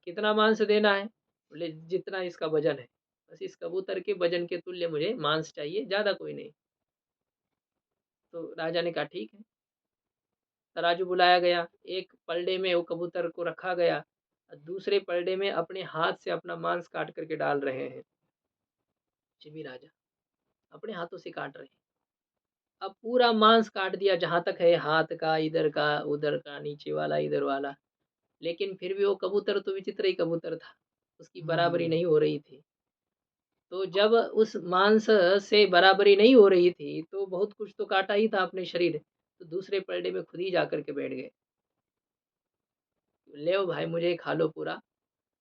कितना मांस देना है? बोले जितना इसका वजन है, बस इस कबूतर के वजन के तुल्य मुझे मांस चाहिए, ज्यादा कोई नहीं। तो राजा ने कहा ठीक है। तराजू बुलाया गया, एक पलड़े में वो कबूतर को रखा गया, और दूसरे पलड़े में अपने हाथ से अपना मांस काट करके डाल रहे हैं। चिबी राजा अपने हाथों से काट रहे हैं। अब पूरा मांस काट दिया जहां तक है, हाथ का, इधर का, उधर का, नीचे वाला, इधर वाला, लेकिन फिर भी वो कबूतर तो विचित्र ही कबूतर था, उसकी बराबरी नहीं हो रही थी। तो जब उस मांस से बराबरी नहीं हो रही थी तो बहुत कुछ तो काटा ही था अपने शरीर, तो दूसरे पलड़े में खुद ही जाकर के बैठ गए। ले भाई मुझे खा लो पूरा,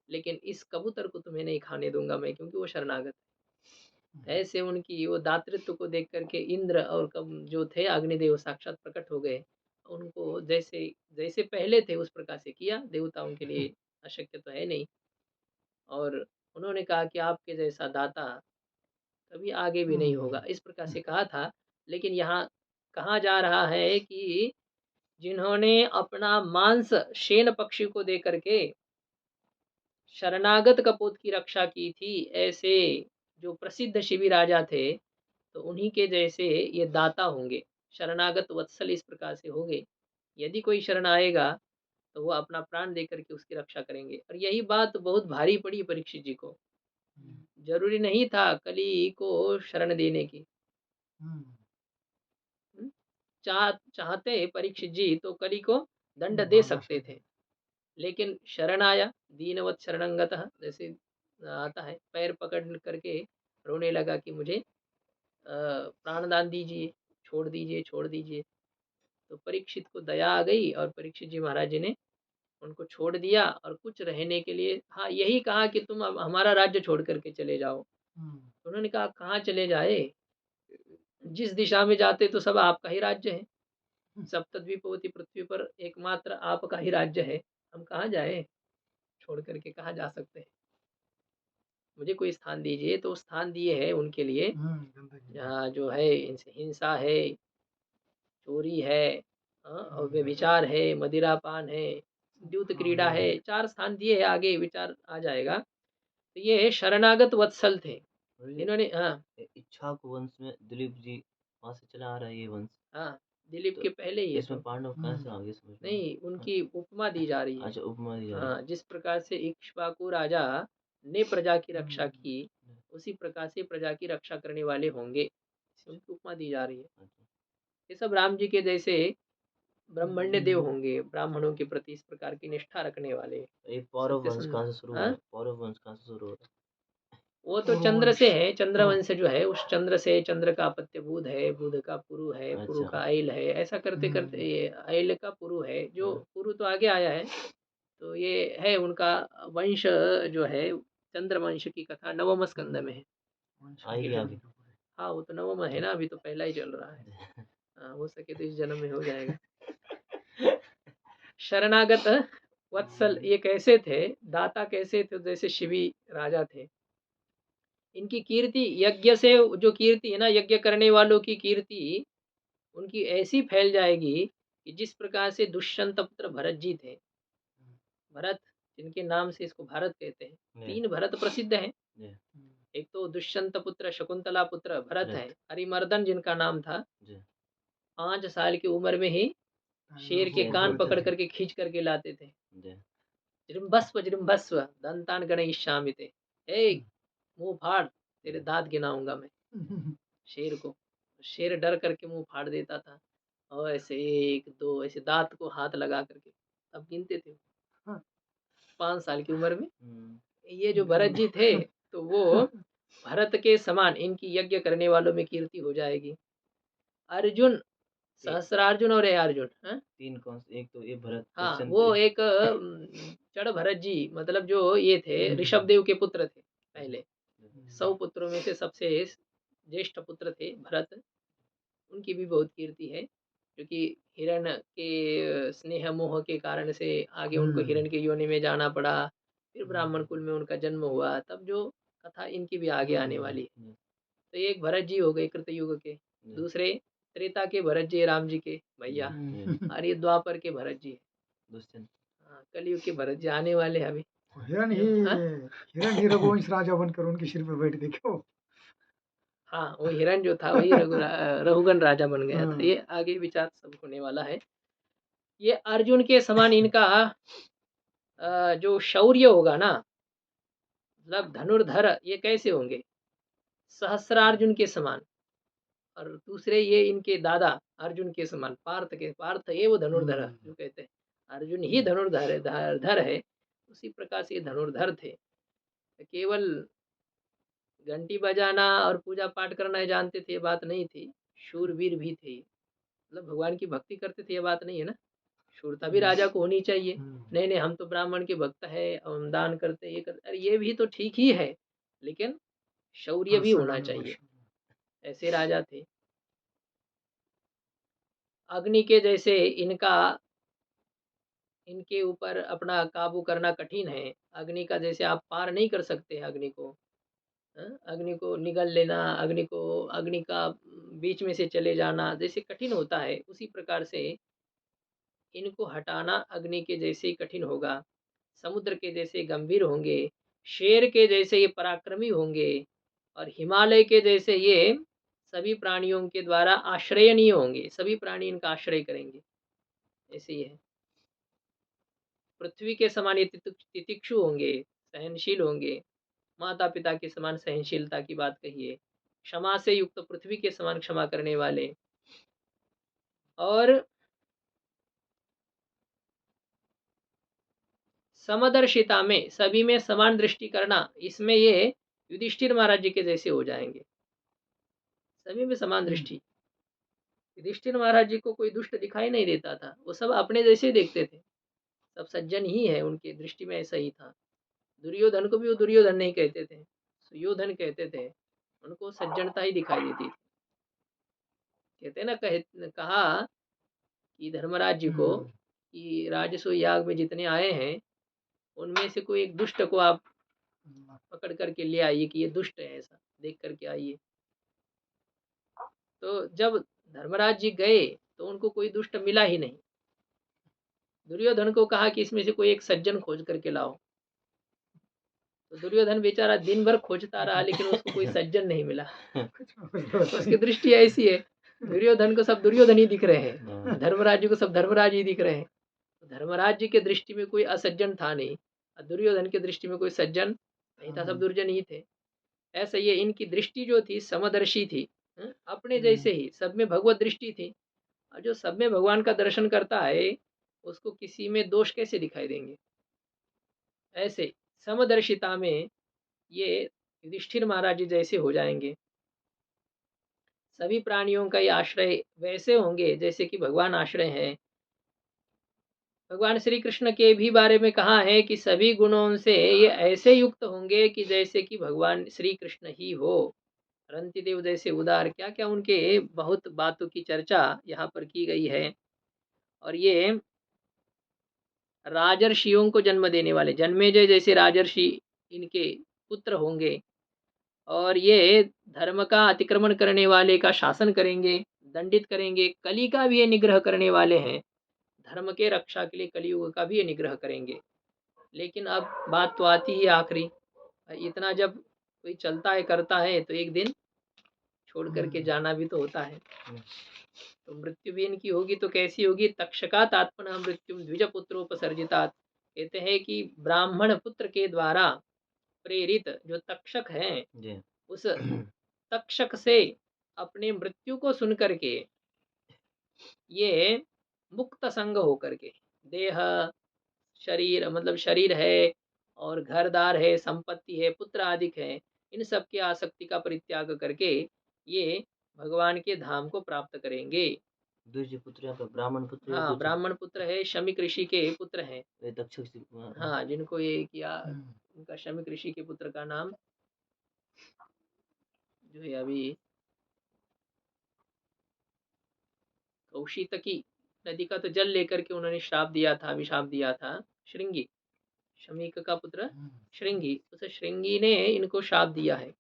लेकिन इस कबूतर को तुम्हें नहीं खाने दूंगा मैं, क्योंकि वो शरणागत है। ऐसे उनकी वो दातृत्व को देख करके इंद्र और कब जो थे अग्निदेव साक्षात प्रकट हो गए। उनको जैसे जैसे पहले थे उस प्रकार से किया, देवताओं के लिए अशक्य तो है नहीं। और उन्होंने कहा कि आपके जैसा दाता कभी आगे भी नहीं होगा, इस प्रकार से कहा था। लेकिन यहाँ कहा जा रहा है कि जिन्होंने अपना मांस शेन पक्षी को दे करके शरणागत कपूत की रक्षा की थी, ऐसे जो प्रसिद्ध शिवी राजा थे, तो उन्हीं के जैसे ये दाता होंगे, शरणागत वत्सल इस प्रकार से होंगे। यदि कोई शरण आएगा तो वो अपना प्राण दे करके उसकी रक्षा करेंगे। और यही बात बहुत भारी पड़ी परीक्षित जी को, जरूरी नहीं था कली को शरण देने की। हम्म, चाहते परीक्षित जी तो कली को दंड दे सकते थे, लेकिन शरण आया, दीनवत शरणंगतः जैसे आता है, पैर पकड़ करके रोने लगा कि मुझे प्राणदान दीजिए, छोड़ दीजिए, छोड़ दीजिए। तो परीक्षित को दया आ गई और परीक्षित जी महाराज जी ने उनको छोड़ दिया, और कुछ रहने के लिए, हाँ यही कहा कि तुम अब हमारा राज्य छोड़ करके चले जाओ। तो उन्होंने कहा कहाँ चले जाए, जिस दिशा में जाते तो सब आपका ही राज्य है, सप्तद्वीपवती पृथ्वी पर एकमात्र आपका ही राज्य है, हम कहाँ जाए, छोड़ करके कहाँ जा सकते हैं, मुझे कोई स्थान दीजिए। तो स्थान दिए है उनके लिए, जहाँ जो है हिंसा है, चोरी है, और व्यभिचार है, मदिरापान है, द्यूत क्रीड़ा है, 4 स्थान दिए है, आगे विचार आ जाएगा। तो ये शरणागत वत्सल थे इन्होंने। हाँ इक्ष्वाकु वंश में दिलीप जी वहां से चला आ रहा है ये वंश। हाँ, दिलीप तो के पहले ही है इसमें तो। पांडव कहाँ से आ गए समझ में? नहीं, उनकी उपमा दी जा रही है। अच्छा उपमा दी जा रही है। हाँ, जिस प्रकार से इक्ष्वाकु राजा ने प्रजा की रक्षा की, उसी प्रकार से प्रजा की रक्षा करने वाले होंगे, उनकी उपमा दी जा रही है। अच्छा। ये सब राम जी के जैसे ब्रह्मण्य देव होंगे, ब्राह्मणों के प्रति इस प्रकार की निष्ठा रखने वाले, ये पौरव वंश सत्यसंध। कहाँ से शुरू हो रहा हाँ, है? पौरव वंश कहाँ से शुरू हो रहा वो तो चंद्र से है, चंद्रवंश जो है उस चंद्र से, चंद्र का अपत्य बुध है, बुध का पुरु है, है? पुरु अच्छा। का ऐल है, ऐसा करते करते ये ऐल का पुरु है, जो पुरु तो आगे आया है। तो ये है उनका वंश जो है, चंद्र वंश की कथा नवम स्कंद में है। आएगी आगे। हाँ, वो तो नवम है ना, अभी तो पहला ही चल रहा है। हाँ, हो सके तो इस जन्म में हो जाएगा। शरणागत वत्सल ये कैसे थे, दाता कैसे थे, जैसे शिवी राजा थे। इनकी कीर्ति यज्ञ से, जो कीर्ति है ना, यज्ञ करने वालों की कीर्ति उनकी ऐसी फैल जाएगी कि जिस प्रकार से दुष्यंत पुत्र भरत जी थे। भरत, जिनके नाम से इसको भारत कहते हैं। जी, 3 भरत प्रसिद्ध हैं। जी, एक तो दुष्यंत पुत्र शकुंतला पुत्र भरत है। भरत, अरिमर्दन जिनका नाम था, जी, 5 साल की उम्र में ही शेर के शेर कान को, पकड़ करके खींच करके लाते थे। जी, जृम्भस्व जृम्भस्व दंतान गणयिष्यामि ते। ए, मुंह फाड़, तेरे दांत गिनाऊंगा मैं। शेर को, शेर डर करके मुंह फाड़ देता था, और ऐसे 1 2 ऐसे दांत को हाथ लगा करके अब गिनते थे। 5 साल की उम्र में। हम्म, ये जो भरत जी थे, तो वो भरत के समान इनकी यज्ञ करने वालों में कीर्ति हो जाएगी। अर्जुन, ए- सहस्त्रार्जुन और ये अर्जुन, हाँ? 3 कौन से, एक तो ये भरत, हाँ, दुष्यंत, वो एक चढ़ भरत जी, मतलब जो ये थे ऋषभ देव के पुत्र थे पहले। 100 पुत्रों में से सबसे ज्येष्ठ पुत्र थे भरत। उनकी भी बहुत कीर्ति है, क्योंकि हिरण के स्नेह मोह के कारण से आगे उनको हिरण की योनि में जाना पड़ा। फिर ब्राह्मण कुल में उनका जन्म हुआ, तब जो कथा इनकी भी आगे आने वाली है। जी, तो एक भरत जी हो गए कृतयुग के। जी, दूसरे त्रेता के भरत जी राम जी के जी, भैया। जी, और ये द्वापर के भरत जी है। दुष्यंत, हाँ, कलयुग के भरत जी आने वाले हैं अभी। हिरण ही हाँ, हिरण ही रघुवंश राजा बनकर उनके सिर पे बैठ गए क्यों? हाँ, वो हिरण जो था वही रघुगन राजा बन गया था। हाँ। ये आगे विचार सब होने वाला है। ये अर्जुन के समान इनका जो शौर्य होगा ना, मतलब धनुर्धर ये कैसे होंगे, सहस्रार्जुन के समान। और दूसरे ये इनके दादा अर्जुन के समान, पार्थ ये वो धनुर्धर जो कहते हैं, अर्जुन ही धनुर्धर है। उसी प्रकार से ये धनुर्धर थे। केवल घंटी बजाना और पूजा पाठ करना जानते थे, ये बात नहीं थी। शूरवीर भी थे, मतलब भगवान की भक्ति करते थे, ये बात नहीं है ना। शूरता भी राजा को होनी चाहिए। नहीं नहीं, हम तो ब्राह्मण के भक्त है, हम दान करते, ये करते, अरे ये भी तो ठीक ही है, लेकिन शौर्य भी होना चाहिए। ऐसे राजा थे। अग्नि के जैसे इनका, इनके ऊपर अपना काबू करना कठिन है। अग्नि का जैसे आप पार नहीं कर सकते हैं अग्नि को, हाँ? अग्नि को निगल लेना, अग्नि को, अग्नि का बीच में से चले जाना जैसे कठिन होता है, उसी प्रकार से इनको हटाना अग्नि के जैसे ही कठिन होगा। समुद्र के जैसे गंभीर होंगे, शेर के जैसे ये पराक्रमी होंगे, और हिमालय के जैसे ये सभी प्राणियों के द्वारा आश्रयनीय होंगे, सभी प्राणी इनका आश्रय करेंगे। ऐसे ही है। पृथ्वी के समान ये तितिक्षु होंगे, सहनशील होंगे। माता पिता के समान सहनशीलता की बात कही है। क्षमा से युक्त पृथ्वी के समान क्षमा करने वाले। और समदर्शिता में, सभी में समान दृष्टि करना, इसमें ये युधिष्ठिर महाराज जी के जैसे हो जाएंगे। सभी में समान दृष्टि। युधिष्ठिर महाराज जी को कोई दुष्ट दिखाई नहीं देता था, वो सब अपने जैसे ही देखते थे। सब सज्जन ही है, उनकी दृष्टि में ऐसा ही था। दुर्योधन को भी वो दुर्योधन नहीं कहते थे, सुयोधन कहते थे। उनको सज्जनता ही दिखाई देती थी। कहते ना, कहा कि धर्मराज जी को कि राजसूय याग में जितने आए हैं, उनमें से कोई एक दुष्ट को आप पकड़ करके ले आइए, कि ये दुष्ट है, ऐसा देख करके आइए। तो जब धर्मराज जी गए, तो उनको कोई दुष्ट मिला ही नहीं। दुर्योधन को कहा कि इसमें से कोई एक सज्जन खोज करके लाओ। तो दुर्योधन बेचारा दिन भर खोजता रहा, लेकिन उसको कोई सज्जन नहीं मिला। उसकी दृष्टि ऐसी है, दुर्योधन को सब दुर्योधन ही दिख रहे हैं, धर्मराज जी को सब धर्मराज ही दिख रहे हैं। धर्मराज जी के दृष्टि में कोई असज्जन था नहीं, और दुर्योधन के दृष्टि में कोई सज्जन नहीं था, सब दुर्जन ही थे। ऐसा ये इनकी दृष्टि जो थी समदर्शी थी, अपने जैसे ही सब में भगवत दृष्टि थी। और जो सब में भगवान का दर्शन करता है, उसको किसी में दोष कैसे दिखाई देंगे। ऐसे समदर्शिता में ये युधिष्ठिर महाराज जी जैसे हो जाएंगे। सभी प्राणियों का ये आश्रय वैसे होंगे जैसे कि भगवान आश्रय हैं। भगवान श्री कृष्ण के भी बारे में कहा है कि सभी गुणों से ये ऐसे युक्त होंगे कि जैसे कि भगवान श्री कृष्ण ही हो। रंतिदेव जैसे उदार, क्या-क्या उनके बहुत बातों की चर्चा यहाँ पर की गई है। और ये राजर्षियों को जन्म देने वाले, जन्मेजय जैसे राजर्षि इनके पुत्र होंगे। और ये धर्म का अतिक्रमण करने वाले का शासन करेंगे, दंडित करेंगे। कली का भी ये निग्रह करने वाले हैं, धर्म के रक्षा के लिए कलियुग का भी ये निग्रह करेंगे। लेकिन अब बात तो आती ही आखिरी, इतना जब कोई चलता है करता है तो एक दिन छोड़ करके जाना भी तो होता है। तो मृत्यु भी इनकी होगी तो कैसी होगी? तक्षकात आत्मनः मृत्युम द्विज पुत्रोपसर्जितात्। कहते हैं कि ब्राह्मण पुत्र के द्वारा प्रेरित जो तक्षक हैं, जी। उस तक्षक से अपने मृत्यु को सुन करके ये मुक्त संग होकर के, देह शरीर मतलब शरीर है और घरदार है, संपत्ति है, पुत्र आदि है, इन सब की आसक्ति का परित्याग करके ये भगवान के धाम को प्राप्त करेंगे। द्विज पुत्र यहाँ पे ब्राह्मण पुत्र या हाँ, द्विज? ब्राह्मण पुत्र है, शमीक ऋषि के पुत्र हैं। ये तक्षक से हाँ, जिनको ये किया, उनका शमीक ऋषि के पुत्र का नाम जो है अभी कौशितकी नदी का तो जल लेकर के उन्होंने श्राप दिया था, अभिशाप दिया था। श्रृंगी, शमीक का पुत्र श्रृंगी, उस श्रृंगी ने इनको शाप दिया है।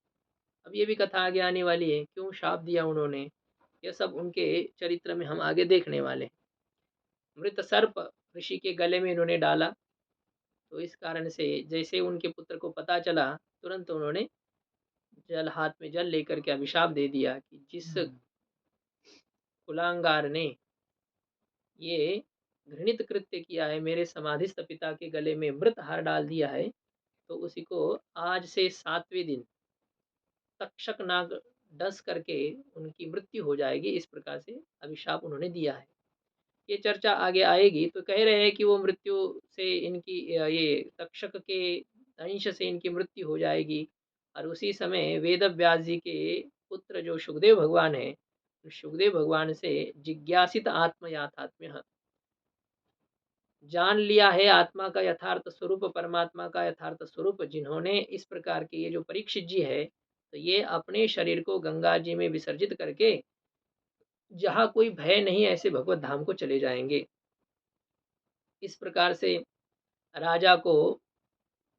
अब ये भी कथा आगे आने वाली है, क्यों शाप दिया उन्होंने, यह सब उनके चरित्र में हम आगे देखने वाले हैं। मृत सर्प ऋषि के गले में इन्होंने डाला, तो इस कारण से जैसे उनके पुत्र को पता चला, तुरंत उन्होंने जल, हाथ में जल लेकर के अभिशाप दे दिया कि जिस कुलांगार ने ये घृणित कृत्य किया है, मेरे समाधिस्थ पिता के गले में मृत हार डाल दिया है, तो उसी को आज से 7वें दिन तक्षक नाग डस करके उनकी मृत्यु हो जाएगी। इस प्रकार से अभिशाप उन्होंने दिया है। ये चर्चा आगे आएगी। तो कह रहे हैं कि वो मृत्यु से इनकी ये तक्षक के अंश से इनकी मृत्यु हो जाएगी। और उसी समय वेद व्यास जी के पुत्र जो सुखदेव भगवान है, सुखदेव भगवान से जिज्ञासित आत्म याथात्म्य, जान लिया है आत्मा का यथार्थ स्वरूप, परमात्मा का यथार्थ स्वरूप जिन्होंने, इस प्रकार के ये जो परीक्षित जी है, तो ये अपने शरीर को गंगा जी में विसर्जित करके जहाँ कोई भय नहीं ऐसे भगवत धाम को चले जाएंगे। इस प्रकार से राजा को,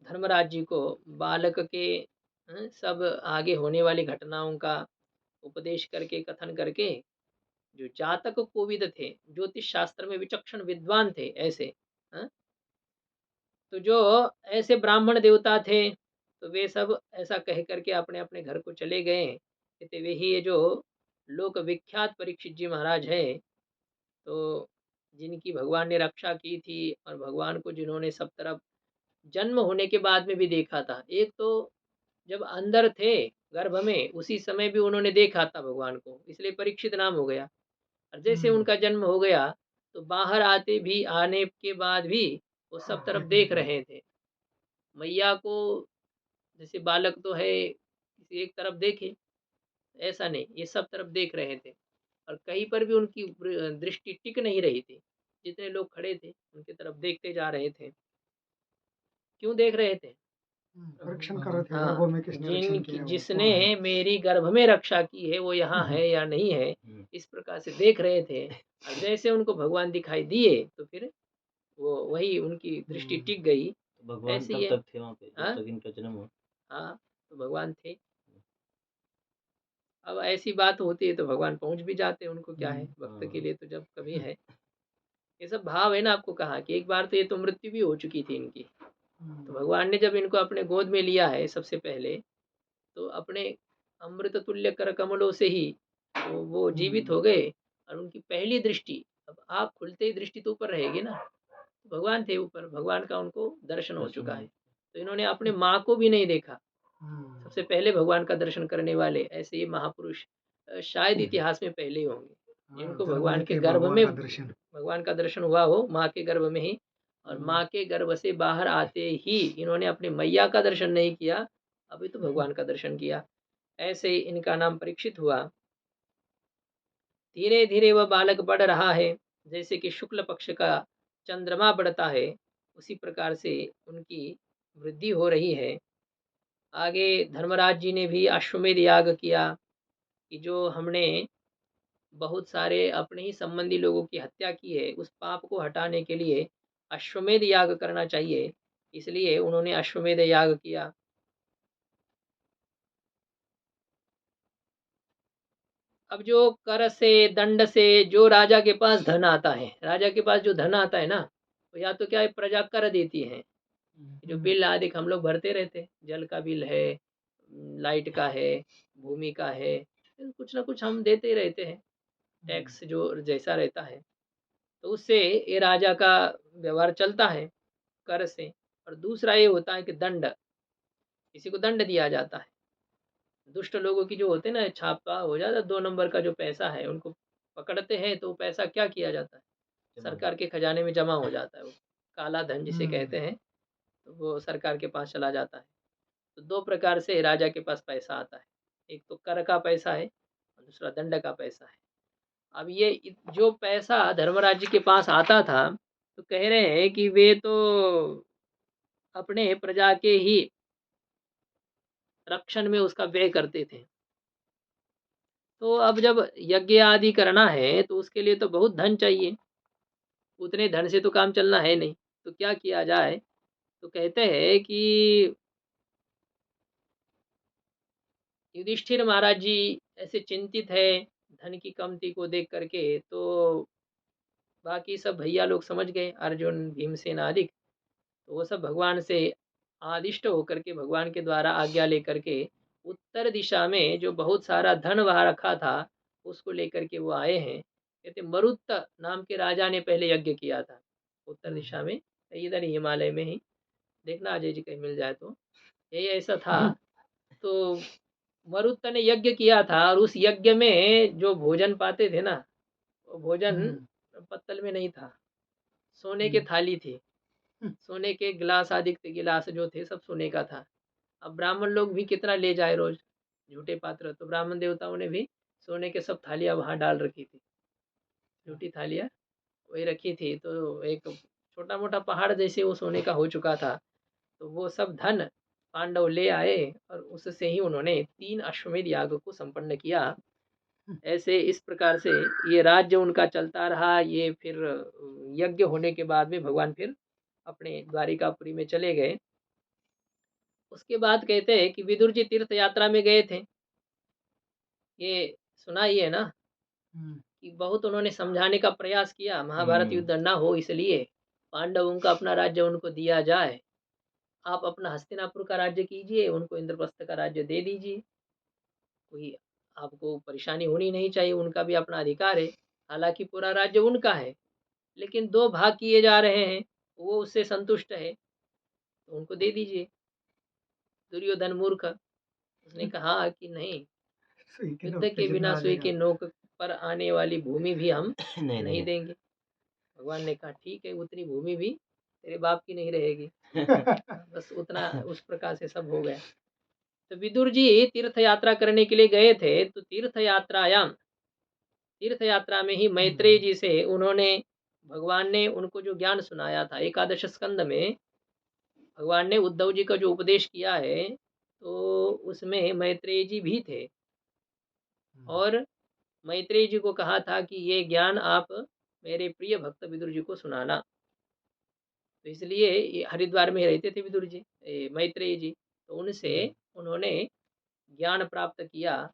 धर्मराज जी को बालक के सब आगे होने वाली घटनाओं का उपदेश करके, कथन करके, जो जातक कोविद थे, ज्योतिष शास्त्र में विचक्षण विद्वान थे ऐसे, तो जो ऐसे ब्राह्मण देवता थे, तो वे सब ऐसा कह करके अपने अपने घर को चले गए। कहते वे ही ये जो लोक विख्यात परीक्षित जी महाराज है, तो जिनकी भगवान ने रक्षा की थी और भगवान को जिन्होंने सब तरफ जन्म होने के बाद में भी देखा था। एक तो जब अंदर थे गर्भ में, उसी समय भी उन्होंने देखा था भगवान को, इसलिए परीक्षित नाम हो गया। और जैसे उनका जन्म हो गया, तो बाहर आते भी, आने के बाद भी वो सब तरफ देख रहे थे मैया को। जैसे बालक तो है, किसी एक तरफ देखे, ऐसा नहीं, ये सब तरफ देख रहे थे। और कहीं पर भी उनकी दृष्टि टिक नहीं रही थी। जितने लोग खड़े थे उनकी तरफ देखते जा रहे थे। क्यों देख रहे थे? परीक्षण कर रहे थे हाँ, गर्भों में किसने रक्षण किया, वो कौन जिसने है। मेरी गर्भ में रक्षा की है वो यहाँ है या नहीं है, इस प्रकार से देख रहे थे। और जैसे उनको भगवान दिखाई दिए, तो फिर वो वही उनकी दृष्टि टिक गई। तो भगवान ऐसे तब ही है। तक थे वहाँ पे जब हाँ, तक इनका जन्म हुआ। हाँ, तो भगवान थे। अब ऐसी बात होती है तो भगवान पहुंच भी जाते हैं, उनको क्या है, भक्त के लिए तो जब कभी है। ये सब भाव है ना, आपको कहा कि एक बार तो ये तो मृत्यु भी हो चुकी थी इनकी, तो भगवान ने जब इनको अपने गोद में लिया है सबसे पहले, तो अपने अमृत तुल्य कर कमलों से ही वो जीवित हो गए। और उनकी पहली दृष्टि, अब आँख खुलते ही दृष्टि तो ऊपर रहेगी ना, तो भगवान थे ऊपर, भगवान का उनको दर्शन हो चुका है। तो इन्होंने अपने माँ को भी नहीं देखा, सबसे पहले भगवान का दर्शन करने वाले ऐसे ये महापुरुष शायद इतिहास में पहले ही होंगे, जिनको भगवान के गर्भ में भगवान का दर्शन हुआ हो, माँ के गर्भ में ही। और माँ के गर्भ से बाहर आते ही इन्होंने अपने मैया का दर्शन नहीं किया, अभी तो भगवान का दर्शन किया। ऐसे ही इनका नाम परीक्षित हुआ। धीरे धीरे वह बालक बढ़ रहा है, जैसे कि शुक्ल पक्ष का चंद्रमा बढ़ता है, उसी प्रकार से उनकी वृद्धि हो रही है। आगे धर्मराज जी ने भी अश्वमेध याग किया, कि जो हमने बहुत सारे अपने ही संबंधी लोगों की हत्या की है, उस पाप को हटाने के लिए अश्वमेध याग करना चाहिए। इसलिए उन्होंने अश्वमेध याग किया। अब जो कर से, दंड से जो राजा के पास धन आता है, राजा के पास जो धन आता है ना, तो या तो क्या है, प्रजा कर देती है। जो हुँ, बिल आदि हम लोग भरते रहते हैं, जल का बिल है, लाइट का है, भूमि का है, कुछ ना कुछ हम देते ही रहते हैं, हुँ, टैक्स जो जैसा रहता है। तो उससे ये राजा का व्यवहार चलता है, कर से। और दूसरा ये होता है कि दंड, किसी को दंड दिया जाता है। दुष्ट लोगों की जो होते हैं ना, छापा हो जाता है, 2 नंबर का जो पैसा है, उनको पकड़ते हैं तो वो पैसा क्या किया जाता है, जमा हो सरकार के खजाने में जमा हो जाता है वो। काला धन जिसे हुँ, कहते हैं, तो वो सरकार के पास चला जाता है। तो 2 प्रकार से राजा के पास पैसा आता है। एक तो कर का पैसा है और दूसरा दंड का पैसा है। अब ये जो पैसा धर्मराज जी के पास आता था, तो कह रहे हैं कि वे तो अपने प्रजा के ही रक्षण में उसका व्यय करते थे। तो अब जब यज्ञ आदि करना है, तो उसके लिए तो बहुत धन चाहिए। उतने धन से तो काम चलना है नहीं। तो क्या किया जाए? तो कहते हैं कि युधिष्ठिर महाराज जी ऐसे चिंतित है धन की कमती को देख कर के, तो बाकी सब भैया लोग समझ गए, अर्जुन, भीमसेन आदि। तो वो सब भगवान से आदिष्ट होकर के, भगवान के द्वारा आज्ञा लेकर के, उत्तर दिशा में जो बहुत सारा धन वहाँ रखा था, उसको लेकर के वो आए हैं। कहते मरुत नाम के राजा ने पहले यज्ञ किया था उत्तर हुँ, दिशा में, इधर ही हिमालय में ही, देखना अजय जी कहीं मिल जाए तो। यही ऐसा था। तो मरुत ने यज्ञ किया था, और उस यज्ञ में जो भोजन पाते थे ना, वो भोजन हुँ, पत्तल में नहीं था, सोने के हुँ, थाली थी। हुँ, सोने के गिलास, आदि के गिलास जो थे सब सोने का था। अब ब्राह्मण लोग भी कितना ले जाए रोज, झूठे पात्र, तो ब्राह्मण देवताओं ने भी सोने के सब थालियां वहां डाल रखी थी, झूठी थालियां वही रखी थी। तो एक छोटा मोटा पहाड़ जैसे वो सोने का हो चुका था। तो वो सब धन पांडव ले आए, और उससे ही उन्होंने 3 अश्वमेध याग को संपन्न किया। हुँ, ऐसे इस प्रकार से ये राज्य उनका चलता रहा। ये फिर यज्ञ होने के बाद में भगवान फिर अपने द्वारिकापुरी में चले गए। उसके बाद कहते हैं कि विदुर जी तीर्थ यात्रा में गए थे। ये सुना ही है ना, हुँ, कि बहुत उन्होंने समझाने का प्रयास किया, महाभारत हुँ, युद्ध ना हो इसलिए, पांडवों का अपना राज्य उनको दिया जाए। आप अपना हस्तिनापुर का राज्य कीजिए, उनको इंद्रप्रस्थ का राज्य दे दीजिए। कोई आपको परेशानी होनी नहीं चाहिए, उनका भी अपना अधिकार है। हालाँकि पूरा राज्य उनका है, लेकिन 2 भाग किए जा रहे हैं, वो उससे संतुष्ट है, तो उनको दे दीजिए। दुर्योधन मूर्ख, उसने हुँ, कहा कि नहीं, सुई के युद्ध नोक पे के बिना जितना आ सुई जाएगा। की नोक पर आने वाली भूमि भी हम नहीं, नहीं नहीं। देंगे। भगवान ने कहा ठीक है, उतनी भूमि भी तेरे बाप की नहीं रहेगी। बस उतना, उस प्रकार से सब हो गया। तो विदुर जी तीर्थ यात्रा करने के लिए गए थे, तो तीर्थ यात्रा में ही मैत्रेय हुँ, जी से उन्होंने, भगवान ने उनको जो ज्ञान सुनाया था, एकादश स्कंद में भगवान ने उद्धव जी का जो उपदेश किया है, तो उसमें मैत्रेय जी भी थे। हुँ, और मैत्रेय जी को कहा था कि ये ज्ञान आप मेरे प्रिय भक्त विदुर जी को सुनाना। तो इसलिए ये हरिद्वार में रहते थे विदुर जी, मैत्रेय जी। तो उनसे हुँ, उन्होंने ज्ञान प्राप्त किया,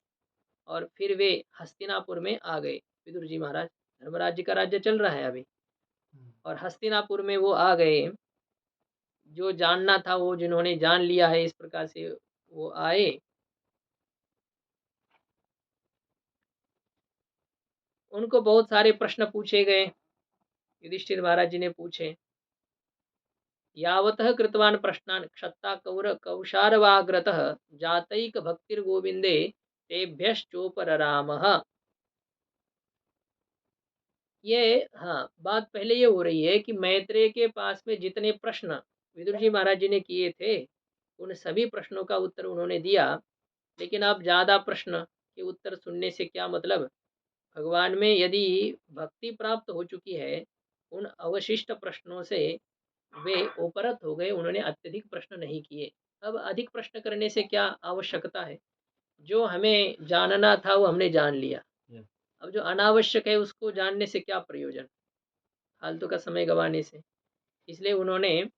और फिर वे हस्तिनापुर में आ गए। विदुर जी महाराज, धर्मराज जी का राज्य चल रहा है अभी, हुँ, और हस्तिनापुर में वो आ गए। जो जानना था वो जिन्होंने जान लिया है, इस प्रकार से वो आए। उनको बहुत सारे प्रश्न पूछे गए, युधिष्ठिर महाराज जी ने पूछे। यावतः कृतवान् प्रश्नान् क्षत्ता कौशारवाग्रतः जातैक भक्तिर्गोविंदे तेभ्यश्चोपररामः। ये, हाँ, बात पहले ये हो रही है कि मैत्रेय के पास में जितने प्रश्न विदुर जी महाराज जी ने किए थे, उन सभी प्रश्नों का उत्तर उन्होंने दिया। लेकिन अब ज़्यादा प्रश्न के उत्तर सुनने से क्या मतलब? भगवान में यदि भक्ति प्राप्त हो चुकी है, उन अवशिष्ट प्रश्नों से वे उपरत हो गए, उन्होंने अत्यधिक प्रश्न नहीं किए। अब अधिक प्रश्न करने से क्या आवश्यकता है? जो हमें जानना था वो हमने जान लिया। या अब जो अनावश्यक है उसको जानने से क्या प्रयोजन? फालतू का समय गँवाने से। इसलिए उन्होंने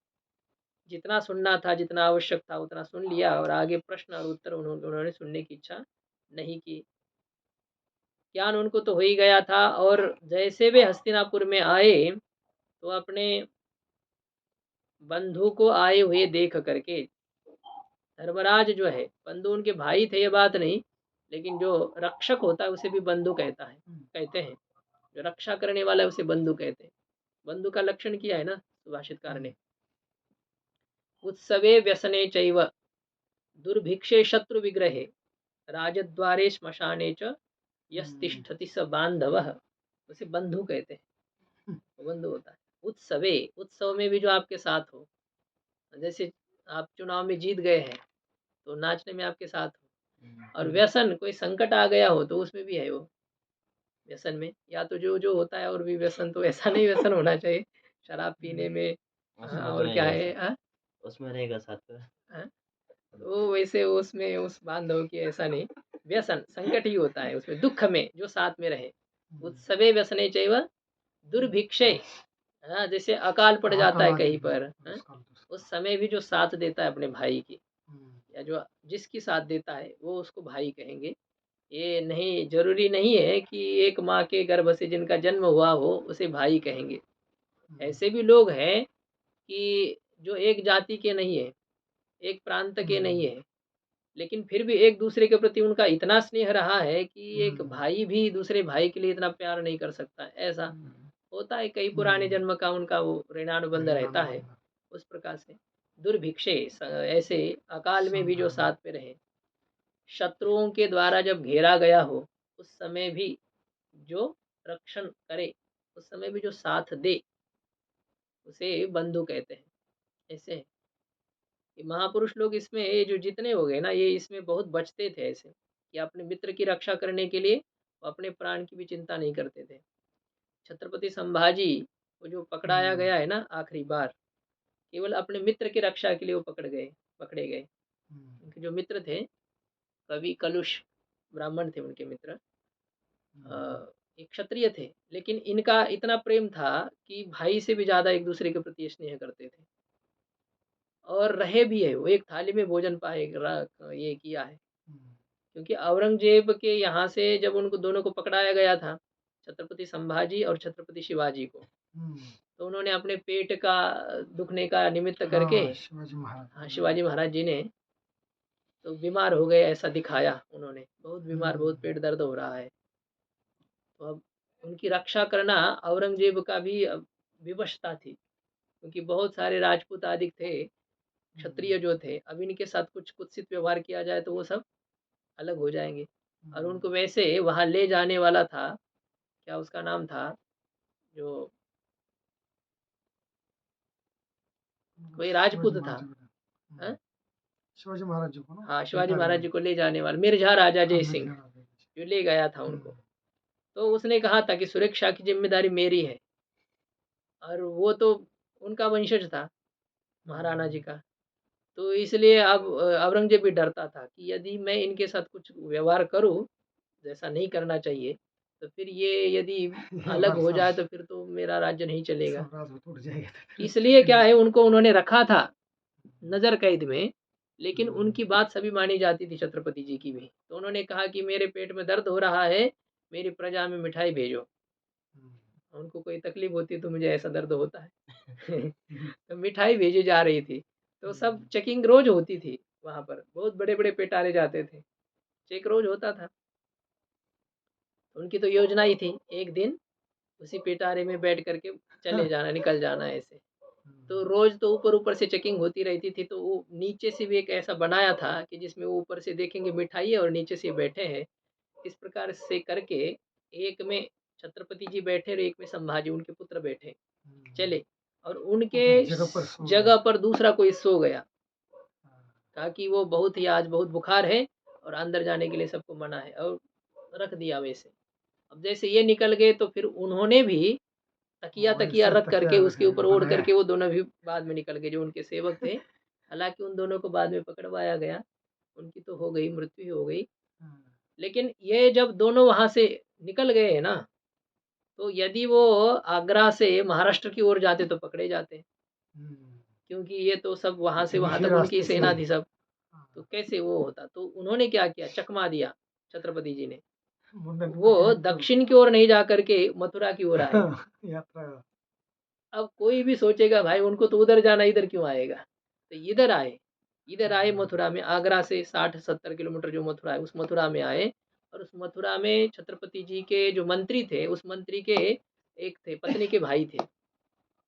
जितना सुनना था, जितना आवश्यक था उतना सुन लिया और आगे प्रश्न और उत्तर उन्होंने सुनने की इच्छा नहीं की। ज्ञान उनको तो हो ही गया था और जैसे वे हस्तिनापुर में आए, तो अपने बंधु को आए हुए देख करके धर्मराज जो है, बंधु उनके भाई थे ये बात नहीं, लेकिन जो रक्षक होता है उसे भी बंधु कहते हैं। जो रक्षा करने वाला है उसे बंधु कहते हैं। बंधु का लक्षण किया है ना सुभाषितकार ने। उत्सवे व्यसने चैव दुर्भिक्षे शत्रु विग्रहे राजद्वारे श्मशाने च यस्तिष्ठति स बांधवः, उसे बंधु कहते हैं। वो बंधु होता है। उत्सवे, उत्सव में भी जो आपके साथ हो, जैसे आप चुनाव में जीत गए हैं तो नाचने में आपके साथ हो। और व्यसन, कोई संकट आ गया हो तो उसमें भी है वो व्यसन में। या तो जो जो होता है और भी व्यसन, तो ऐसा नहीं व्यसन होना चाहिए शराब पीने में। उसमें तो और नहीं क्या रहेगा है साथ, उसमें रहेगा साथ का। हाँ? तो वैसे उसमें उस बांधव की ऐसा नहीं, व्यसन संकट ही होता है उसमें, दुख में जो साथ में रहे। उत्सवे व्यसने चैव दुर्भिक्षे, हाँ, जैसे अकाल पड़ जाता है कहीं पर, हाँ? उस समय भी जो साथ देता है अपने भाई की, या जो जिसकी साथ देता है वो उसको भाई कहेंगे। ये नहीं, जरूरी नहीं है कि एक माँ के गर्भ से जिनका जन्म हुआ हो उसे भाई कहेंगे। ऐसे भी लोग हैं कि जो एक जाति के नहीं है, एक प्रांत के नहीं है, लेकिन फिर भी एक दूसरे के प्रति उनका इतना स्नेह रहा है कि एक भाई भी दूसरे भाई के लिए इतना प्यार नहीं कर सकता। ऐसा होता है, कई पुराने जन्म का उनका वो ऋणानुबंध रहता है। उस प्रकार से दुर्भिक्षे, ऐसे अकाल में भी जो साथ में रहे, शत्रुओं के द्वारा जब घेरा गया हो उस समय भी जो रक्षण करे, उस समय भी जो साथ दे, उसे बंधु कहते हैं। ऐसे है। ये महापुरुष लोग इसमें, ये जो जितने हो गए ना, ये इसमें बहुत बचते थे ऐसे, कि अपने मित्र की रक्षा करने के लिए वो अपने प्राण की भी चिंता नहीं करते थे। छत्रपति संभाजी को जो पकड़ाया गया है ना आखिरी बार, केवल अपने मित्र की रक्षा के लिए वो पकड़े गए। उनके जो मित्र थे, कवि कलुष ब्राह्मण थे उनके मित्र, एक क्षत्रिय थे, लेकिन इनका इतना प्रेम था कि भाई से भी ज्यादा एक दूसरे के प्रति स्नेह करते थे। और रहे भी है, वो एक थाली में भोजन पाए ये किया है। क्योंकि औरंगजेब के यहाँ से जब उनको दोनों को पकड़ाया गया था, छत्रपति संभाजी और छत्रपति शिवाजी को, तो उन्होंने अपने पेट का दुखने का निमित्त करके, हाँ, शिवाजी महाराज जी ने तो बीमार हो गए ऐसा दिखाया उन्होंने, बहुत बीमार, बहुत पेट दर्द हो रहा है। तो अब उनकी रक्षा करना औरंगजेब का भी विवशता थी, क्योंकि बहुत सारे राजपूत आदि थे, क्षत्रिय जो थे, अब इनके साथ कुछ कुत्सित व्यवहार किया जाए तो वो सब अलग हो जाएंगे। और उनको वैसे वहां ले जाने वाला था, क्या उसका नाम था, जो कोई राजपूत था, हाँ? शिवाजी महाराज जी को ना, हाँ, शिवाजी महाराज जी को ले जाने वाला मिर्झा राजा जय सिंह जो ले गया था उनको, तो उसने कहा था कि सुरक्षा की जिम्मेदारी मेरी है। और वो तो उनका वंशज था, महाराणा जी का। तो इसलिए अब औरंगजेब भी डरता था कि यदि मैं इनके साथ कुछ व्यवहार करूं, जैसा नहीं करना चाहिए, तो फिर ये यदि अलग हो जाए तो फिर तो मेरा राज्य नहीं चलेगा। इसलिए क्या है, उनको उन्होंने रखा था नजर कैद में, लेकिन उनकी बात सभी मानी जाती थी, छत्रपति जी की भी। तो उन्होंने कहा कि मेरे पेट में दर्द हो रहा है, मेरी प्रजा में मिठाई भेजो। उनको कोई तकलीफ होती है तो मुझे ऐसा दर्द होता है तो मिठाई भेजी जा रही थी। तो सब चेकिंग रोज होती थी वहां पर, बहुत बड़े बड़े पेटारे जाते थे, चेक रोज होता था। उनकी तो योजना ही थी एक दिन उसी पिटारे में बैठ करके चले जाना, निकल जाना ऐसे। तो रोज तो ऊपर ऊपर से चेकिंग होती रहती थी, तो वो नीचे से भी एक ऐसा बनाया था कि जिसमें वो ऊपर से देखेंगे मिठाई है और नीचे से बैठे हैं, इस प्रकार से करके एक में छत्रपति जी बैठे और एक में संभाजी उनके पुत्र बैठे चले, और उनके जगह पर दूसरा कोई सो गया। कहा कि वो बहुत ही आज बहुत बुखार है और अंदर जाने के लिए सबको मना है, और रख दिया वैसे। अब जैसे ये निकल गए तो फिर उन्होंने भी तकिया रख करके उसके ऊपर ओढ़ करके वो दोनों भी बाद में निकल गए, जो उनके सेवक थे। हालांकि उन दोनों को बाद में पकड़वाया गया, उनकी तो हो गई, मृत्यु ही हो गई। हाँ, लेकिन ये जब दोनों वहाँ से निकल गए ना, तो यदि वो आगरा से महाराष्ट्र की ओर जाते तो पकड़े जाते, हुँ, क्योंकि ये तो सब वहाँ से वहाँ दूसरे तक उनकी रास्ते से सेना थी सब, तो हाँ, कैसे वो होता? तो उन्होंने क्या किया, चकमा दिया छत्रपति जी ने। मुंडन वो पट्टी तो दक्षिण की ओर नहीं जा कर के मथुरा की ओर आए। यात्रा अब कोई भी सोचेगा भाई उनको तो उधर जाना, इधर क्यों आएगा? तो इधर आए हाँ, मथुरा में, आगरा से 60-70 किलोमीटर जो मथुरा है, उस मथुरा में आए। और उस मथुरा में छत्रपति जी के जो मंत्री थे, उस मंत्री के एक थे, पत्नी के भाई थे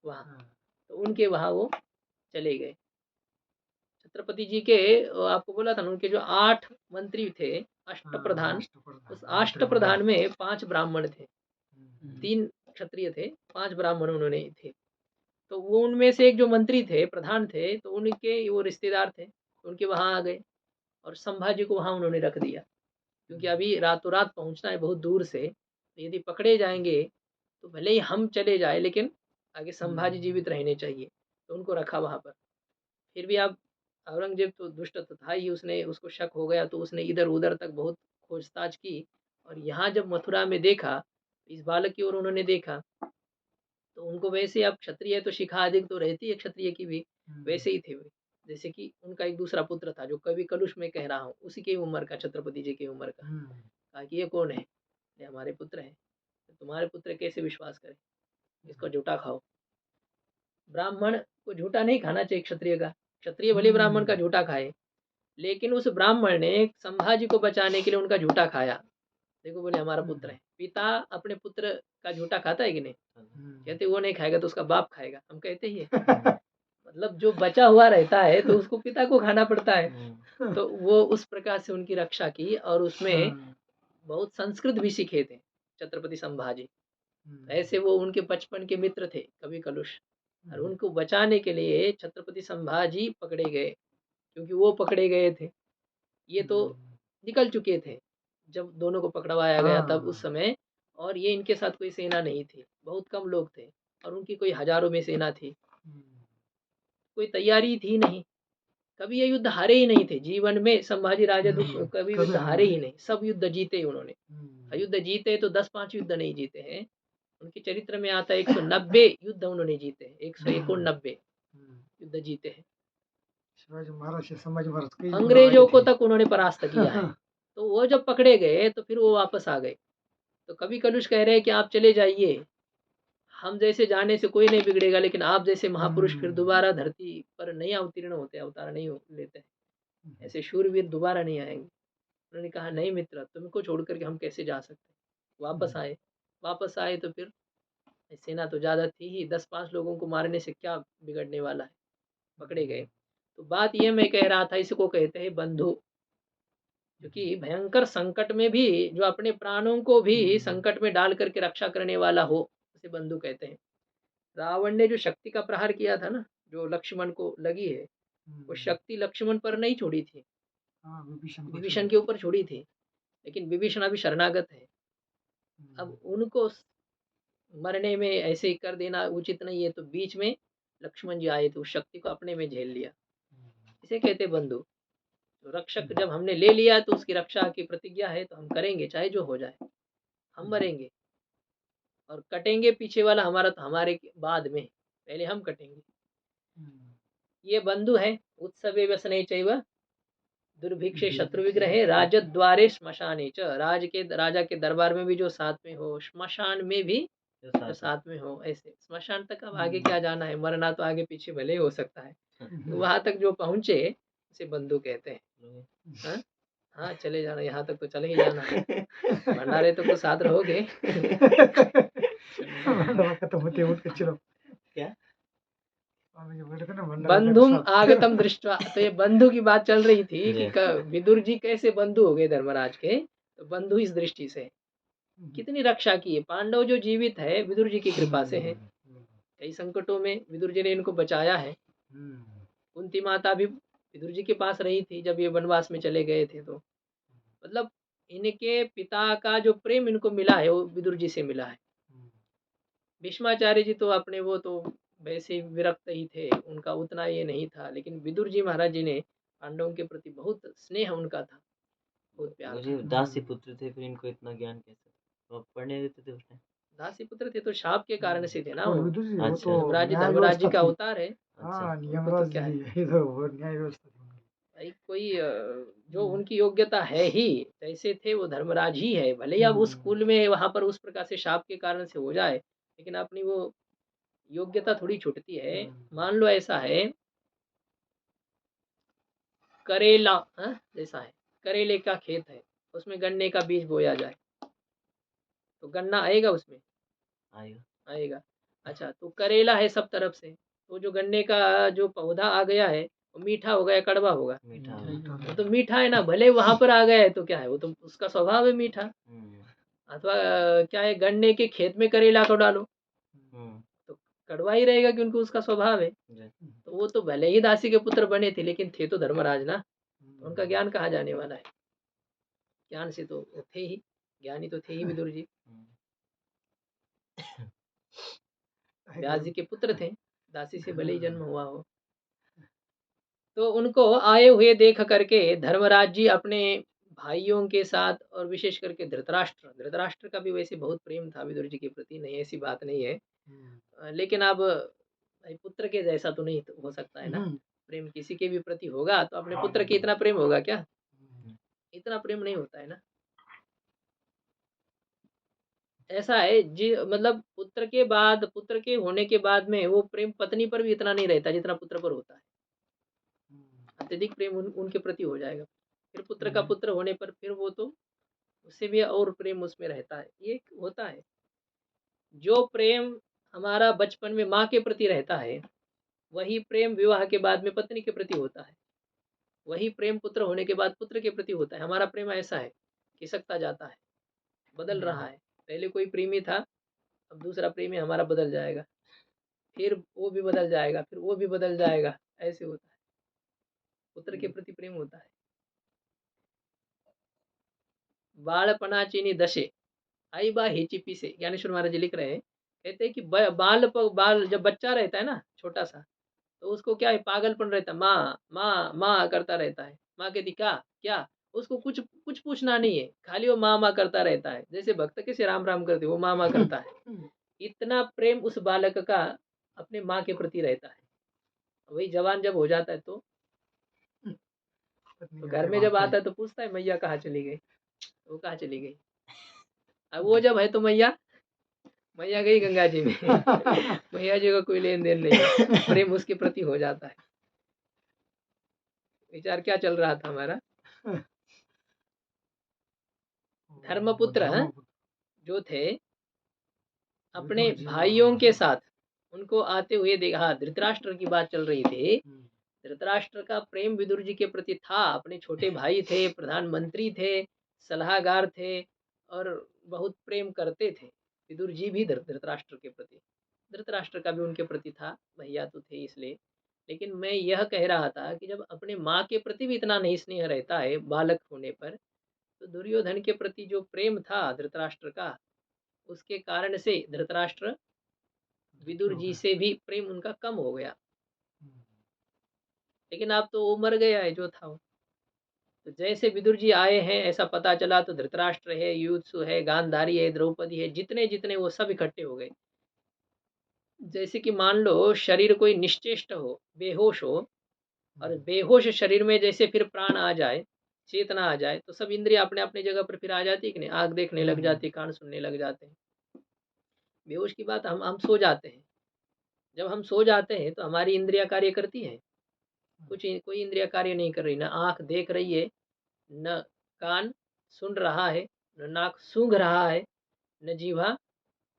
वहाँ, हाँ, तो उनके वहाँ वो चले गए। छत्रपति जी के आपको बोला था ना, उनके जो 8 मंत्री थे, हाँ, अष्टप्रधान, अष्टप्रधान, उस मंत्रिमंडल। अष्टप्रधान में 5 ब्राह्मण थे, हुँ, 3 क्षत्रिय थे, 5 ब्राह्मण उन्होंने थे। तो वो उनमें से एक जो मंत्री थे, प्रधान थे, तो उनके वो रिश्तेदार थे, उनके वहाँ आ गए और संभाजी को वहाँ उन्होंने रख दिया। क्योंकि हुँ, अभी रातों-रात पहुँचना है बहुत दूर से, तो यदि पकड़े जाएँगे, तो भले ही हम चले जाएँ, लेकिन आगे संभाजी हुँ, जीवित रहने चाहिए, तो उनको रखा वहाँ पर। फिर भी अब औरंगज़ेब तो दुष्ट तो था ही, उसने उसको शक हो गया, तो उसने इधर-उधर तक बहुत खोज-ताछ की और यहाँ जब मथुरा में देखा, इस बालक की ओर उन्होंने देखा, तो उनको वैसे, अब क्षत्रिय है तो शिखा अधिक तो रहती है क्षत्रिय की भी, हुँ, वैसे ही थे वे। जैसे कि उनका एक दूसरा पुत्र था, जो कवि कलुष में कह रहा हूँ, उसी की उम्र का, छत्रपति जी की उम्र का। हुँ, कहा कि ये कौन है? ये हमारे पुत्र हैं। तो तुम्हारे पुत्र कैसे विश्वास करें? इसको जूठा खाओ। ब्राह्मण को झूठा नहीं खाना चाहिए क्षत्रिय का। क्षत्रिय भले ब्राह्मण का हुँ, झूठा खाए, लेकिन उस ब्राह्मण ने संभाजी को बचाने के लिए उनका झूठा खाया। देखो, बोले हमारा पुत्र हुँ, है। पिता अपने पुत्र का झूठा खाता है कि नहीं? हुँ। कहते वो नहीं खाएगा तो उसका बाप खाएगा। हम कहते ही है। हुँ, मतलब जो बचा हुआ रहता है तो उसको पिता को खाना पड़ता है। हुँ, तो वो उस प्रकार से उनकी रक्षा की और उसमें हाँ, बहुत संस्कृत भी सीखे थे छत्रपति संभाजी। हुँ, ऐसे वो उनके बचपन के मित्र थे, कवि कलुष। और हुँ, उनको बचाने के लिए छत्रपति संभाजी पकड़े गए, क्योंकि वो पकड़े गए थे। ये तो हुँ, निकल चुके थे जब दोनों को पकड़वाया गया, तब उस हाँ, समय। और ये इनके साथ कोई सेना नहीं थी, बहुत कम लोग थे और उनकी कोई हजारों में सेना थी। हुँ, कोई तैयारी थी नहीं, कभी ये युद्ध हारे ही नहीं थे जीवन में। संभाजी राजा कभी कभी युद्ध हारे हारे नहीं। ही नहीं, सब युद्ध जीते ही उन्होंने। और हुँ, युद्ध जीते तो 10-5 युद्ध नहीं जीते हैं, उनके चरित्र में आता है 190 युद्ध उन्होंने जीते हैं, हुँ, 191 हुँ। युद्ध जीते हैं। शिवाजी महाराज से संभाजी महाराज कई गुना आगे अंग्रेजों को थे। तक उन्होंने परास्त किया है। तो वो जब पकड़े गए तो फिर वो वापस आ गए। तो कभी कलुष कह रहे हैं कि आप चले जाइए, हम जैसे जाने से कोई नहीं बिगड़ेगा, लेकिन आप जैसे महापुरुष फिर हुँ, दोबारा धरती पर नहीं अवतीर्ण होते, अवतार नहीं लेते हैं। ऐसे शूरवीर दोबारा नहीं आएंगे। उन्होंने कहा नहीं मित्र, तुमको छोड़ करके हम कैसे जा सकते हैं। हुँ, वापस आए तो फिर सेना तो ज़्यादा थी ही, 10-5 लोगों को मारने से क्या बिगड़ने वाला है। पकड़े गए। तो बात ये मैं कह रहा था, इसको कहते हैं बंधु। क्योंकि भयंकर संकट में भी जो अपने प्राणों को भी हुँ, संकट में डाल करके रक्षा करने वाला हो, उसे बंधु कहते हैं। रावण ने जो शक्ति का प्रहार किया था ना, जो लक्ष्मण को लगी है, वो हुँ। शक्ति लक्ष्मण पर नहीं छोड़ी थी, हाँ, विभीषण को विभीषण छोड़ी। के ऊपर छोड़ी थी। लेकिन विभीषण अभी शरणागत है। हुँ, अब उनको मरने में ऐसे कर देना उचित नहीं है, तो बीच में लक्ष्मण जी आए, तो उस शक्ति को अपने में झेल लिया। हुँ, इसे कहते हैं बंधु। तो हुँ, रक्षक जब हमने ले लिया, तो उसकी रक्षा की प्रतिज्ञा है, तो हम करेंगे चाहे जो हो जाए। हम हुँ, मरेंगे और कटेंगे पीछे वाला हमारा, तो हमारे बाद में, पहले हम कटेंगे। हुँ। ये बंधु है। उत्सवे व्यसने चैव दुर्भिक्षे शत्रु दुर्भिक्षे विग्रहे शत्रु राजद्वारे श्मशाने च। राजा के दरबार में भी जो साथ में हो, श्मशान में भी जो जो साथ में। साथ में हो। ऐसे श्मशान तक अब आगे हुँ, क्या जाना है, मरना तो आगे पीछे भले ही हो सकता है। हुँ, वहां तक जो पहुंचे उसे बंधु कहते हैं। लोगे। हाँ, हाँ, चले जाना, यहाँ तक तो चले ही जाना है। भंडारे तक तो साथ रहोगे। भंडारा खत्म होते ही उठ के चलो। क्या? स्वामी जी बोले थे ना भंडारा का बंधुम साथ। आगतम दृष्टवा, तो ये बंधु की बात चल रही थी कि जी। विदुर जी कैसे बंधु हो गए धर्मराज के। तो बंधु इस दृष्टि से हुँ, कितनी रक्षा की है। पांडव जो जीवित है, विदुर जी की कृपा से है। हुँ, कई संकटों में विदुर जी ने इनको बचाया है। हुँ, कुंती माता भी विदुर जी के पास रही थी जब ये वनवास में चले गए थे। तो मतलब इनके पिता का जो प्रेम इनको मिला है, वो विदुर जी से मिला है। हुँ, भीष्माचार्य जी तो अपने वो तो वैसे ही विरक्त ही थे, उनका उतना ये नहीं था। लेकिन विदुर जी महाराज जी ने पांडवों के प्रति बहुत स्नेह उनका था। बहुत प्यार वो था। जो दासी पुत्र थे, फिर इनको इतना ज्ञान कैसे? वो पढ़ने देते थे उस टाइम? दासी पुत्र थे तो शाप के कारण से थे ना और वो। विदुर जी वो अच्छा, तो धर्मराज न्याय धर्मराज जी व्यवस्था का थी। अवतार है। अच्छा। हाँ, उनको तो यमराज क्या है, जी ये तो वो न्याय व्यवस्था थी उनकी। भाई कोई जो उनकी योग्यता है ही, जैसे थे वो धर्मराज ही है। भले ही अब उस कुल में वहाँ पर उस प्रकार से शाप के कारण से हो जाए, लेकिन अपनी वो योग्यता थोड़ी छूटती है। मान लो ऐसा है, करेला, जैसा है, करेले का खेत है, उसमें गन्ने का बीज बोया जाए, तो गन्ना आएगा उसमें? आएगा। आएगा। अच्छा, तो करेला है सब तरफ से, तो जो गन्ने का जो पौधा आ गया है, वो मीठा होगा या कड़वा होगा? मीठा मीठा ही होगा। तो वो तो मीठा है ना, भले वहाँ पर आ गया है तो क्या है, वो तो उसका स्वभाव है मीठा। हुँ, अथवा क्या है, गन्ने के खेत में करेला को डालो, हुँ। तो कड़वा ही रहेगा, क्योंकि उसका स्वभाव है। जी। तो वो तो भले ही दासी के पुत्र बने थे, लेकिन थे तो धर्मराज ना, तो उनका ज्ञान कहाँ जाने वाला है? ज्ञान से तो वो थे ही, ज्ञानी तो थे ही विदुर जी। हुँ। व्यास जी के पुत्र थे, दासी से भले ही जन्म हुआ हो। तो उनको आए हुए देख करके धर्मराज जी अपने भाइयों के साथ, और विशेष करके धृतराष्ट्र, धृतराष्ट्र का भी वैसे बहुत प्रेम था विदुर जी के प्रति, नहीं ऐसी बात नहीं है। लेकिन अब भाई पुत्र के जैसा तो नहीं हो सकता है ना, प्रेम किसी के भी प्रति होगा तो अपने पुत्र के इतना प्रेम होगा क्या? इतना प्रेम नहीं होता है ना। ऐसा है जी, मतलब पुत्र के बाद, पुत्र के होने के बाद में वो प्रेम पत्नी पर भी इतना नहीं रहता जितना पुत्र पर होता है। अत्यधिक प्रेम उनके प्रति हो जाएगा। फिर पुत्र का पुत्र होने पर फिर वो तो उससे भी और प्रेम उसमें रहता है। ये होता है, जो प्रेम हमारा बचपन में माँ के प्रति रहता है, वही प्रेम विवाह के बाद में पत्नी के प्रति होता है। वही प्रेम पुत्र होने के बाद पुत्र के प्रति होता है। हमारा प्रेम ऐसा है, खिसकता जाता है, बदल रहा है। पहले कोई प्रेमी था, अब दूसरा प्रेमी हमारा बदल जाएगा, फिर वो भी बदल जाएगा, फिर वो भी बदल जाएगा, ऐसे होता है। पुत्र के प्रति प्रेम होता है। बाळपणाची दशे आई बा हिची पीसे, ज्ञानेश्वर महाराज जी लिख रहे हैं। कहते हैं कि बाल जब बच्चा रहता है ना, छोटा सा, तो उसको क्या है, पागलपन रहता है, माँ माँ माँ करता रहता है। माँ कहती क्या क्या, उसको कुछ कुछ पूछना नहीं है, खाली वो माँ माँ करता रहता है। जैसे भक्त कैसे राम राम करते, वो माँ माँ करता है। इतना प्रेम उस बालक का अपने माँ के प्रति रहता है। वही जवान जब हो जाता है तो घर में जब आता है तो पूछता है मैया कहाँ चली गई, वो कहाँ चली गई। अब वो जब है तो मैया मैया गई गंगा जी में। मैया जी का कोई लेन देन नहीं है, प्रेम उसके प्रति हो जाता है। विचार क्या चल रहा था हमारा? धर्मपुत्र जो थे, अपने भाइयों के साथ उनको आते हुए देखा। हाँ, धृतराष्ट्र की बात चल रही थी। धृतराष्ट्र का प्रेम विदुर जी के प्रति था। अपने छोटे भाई थे, प्रधानमंत्री थे, सलाहकार थे, और बहुत प्रेम करते थे। विदुर जी भी धृतराष्ट्र के प्रति, धृतराष्ट्र का भी उनके प्रति था, भैया तो थे इसलिए। लेकिन मैं यह कह रहा था कि जब अपने माँ के प्रति भी इतना नहीं स्नेह रहता है बालक होने पर, तो दुर्योधन के प्रति जो प्रेम था धृतराष्ट्र का, उसके कारण से धृतराष्ट्र विदुर जी से भी प्रेम उनका कम हो गया। लेकिन अब तो वो मर गया है जो था वो। तो जैसे विदुर जी आए हैं ऐसा पता चला, तो धृतराष्ट्र है, युयुत्सु है, गांधारी है, द्रौपदी है, जितने जितने वो सब इकट्ठे हो गए। जैसे कि मान लो शरीर कोई निश्चेष्ट हो, बेहोश हो, और बेहोश शरीर में जैसे फिर प्राण आ जाए, चेतना आ जाए, तो सब इंद्रिय अपने अपने जगह पर फिर आ जाती है कि नहीं? आँख देखने लग जाती, कान सुनने लग जाते हैं। बेहोश की बात, हम सो जाते हैं। जब हम सो जाते हैं तो हमारी इंद्रियाँ कार्य करती हैं? कोई इंद्रिया कार्य नहीं कर रही। ना आँख देख रही है, न कान सुन रहा है, न नाक सूंघ रहा है, न जीभा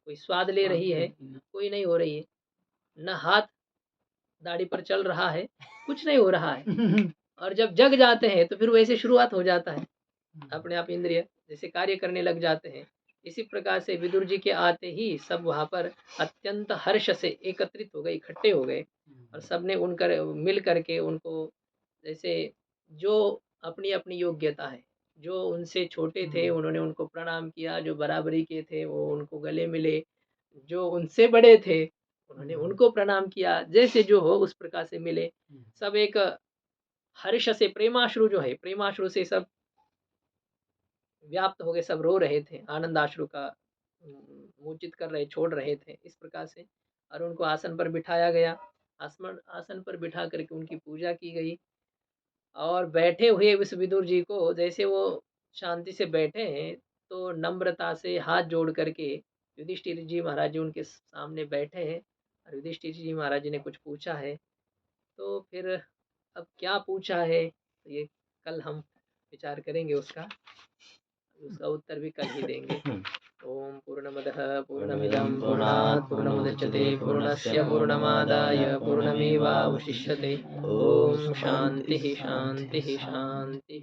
कोई स्वाद ले रही है, कोई नहीं हो रही है। न हाथ दाढ़ी पर चल रहा है, कुछ नहीं हो रहा है। और जब जग जाते हैं तो फिर वैसे शुरुआत हो जाता है, अपने आप इंद्रिय जैसे कार्य करने लग जाते हैं। इसी प्रकार से विदुर जी के आते ही सब वहाँ पर अत्यंत हर्ष से एकत्रित हो गए, इकट्ठे हो गए, और सबने उनकर मिल करके उनको, जैसे जो अपनी अपनी योग्यता है, जो उनसे छोटे थे उन्होंने उनको प्रणाम किया, जो बराबरी के थे वो उनको गले मिले, जो उनसे बड़े थे उन्होंने उनको प्रणाम किया, जैसे जो हो उस प्रकार से मिले। सब एक हर्ष से, प्रेमाश्रु जो है, प्रेमाश्रु से सब व्याप्त हो गए, सब रो रहे थे, आनंदाश्रु का मूर्छित कर रहे, छोड़ रहे थे, इस प्रकार से। और उनको आसन पर बिठाया गया। आसमन आसन पर बिठा कर के उनकी पूजा की गई और बैठे हुए उस विदुर जी को जैसे वो शांति से बैठे हैं, तो नम्रता से हाथ जोड़ कर के युधिष्ठिर जी महाराज जी उनके सामने बैठे हैं और युधिष्ठिर जी महाराज जी ने कुछ पूछा है। तो फिर अब क्या पूछा है, तो ये कल हम विचार करेंगे उसका उत्तर भी कल ही देंगे। ओम पूर्णमदः पूर्णमिदं पूर्णात् पूर्णमुदच्यते पूर्णस्य पूर्णमादाय पूर्णमेवावशिष्यते। ओम शांति शांति शांति।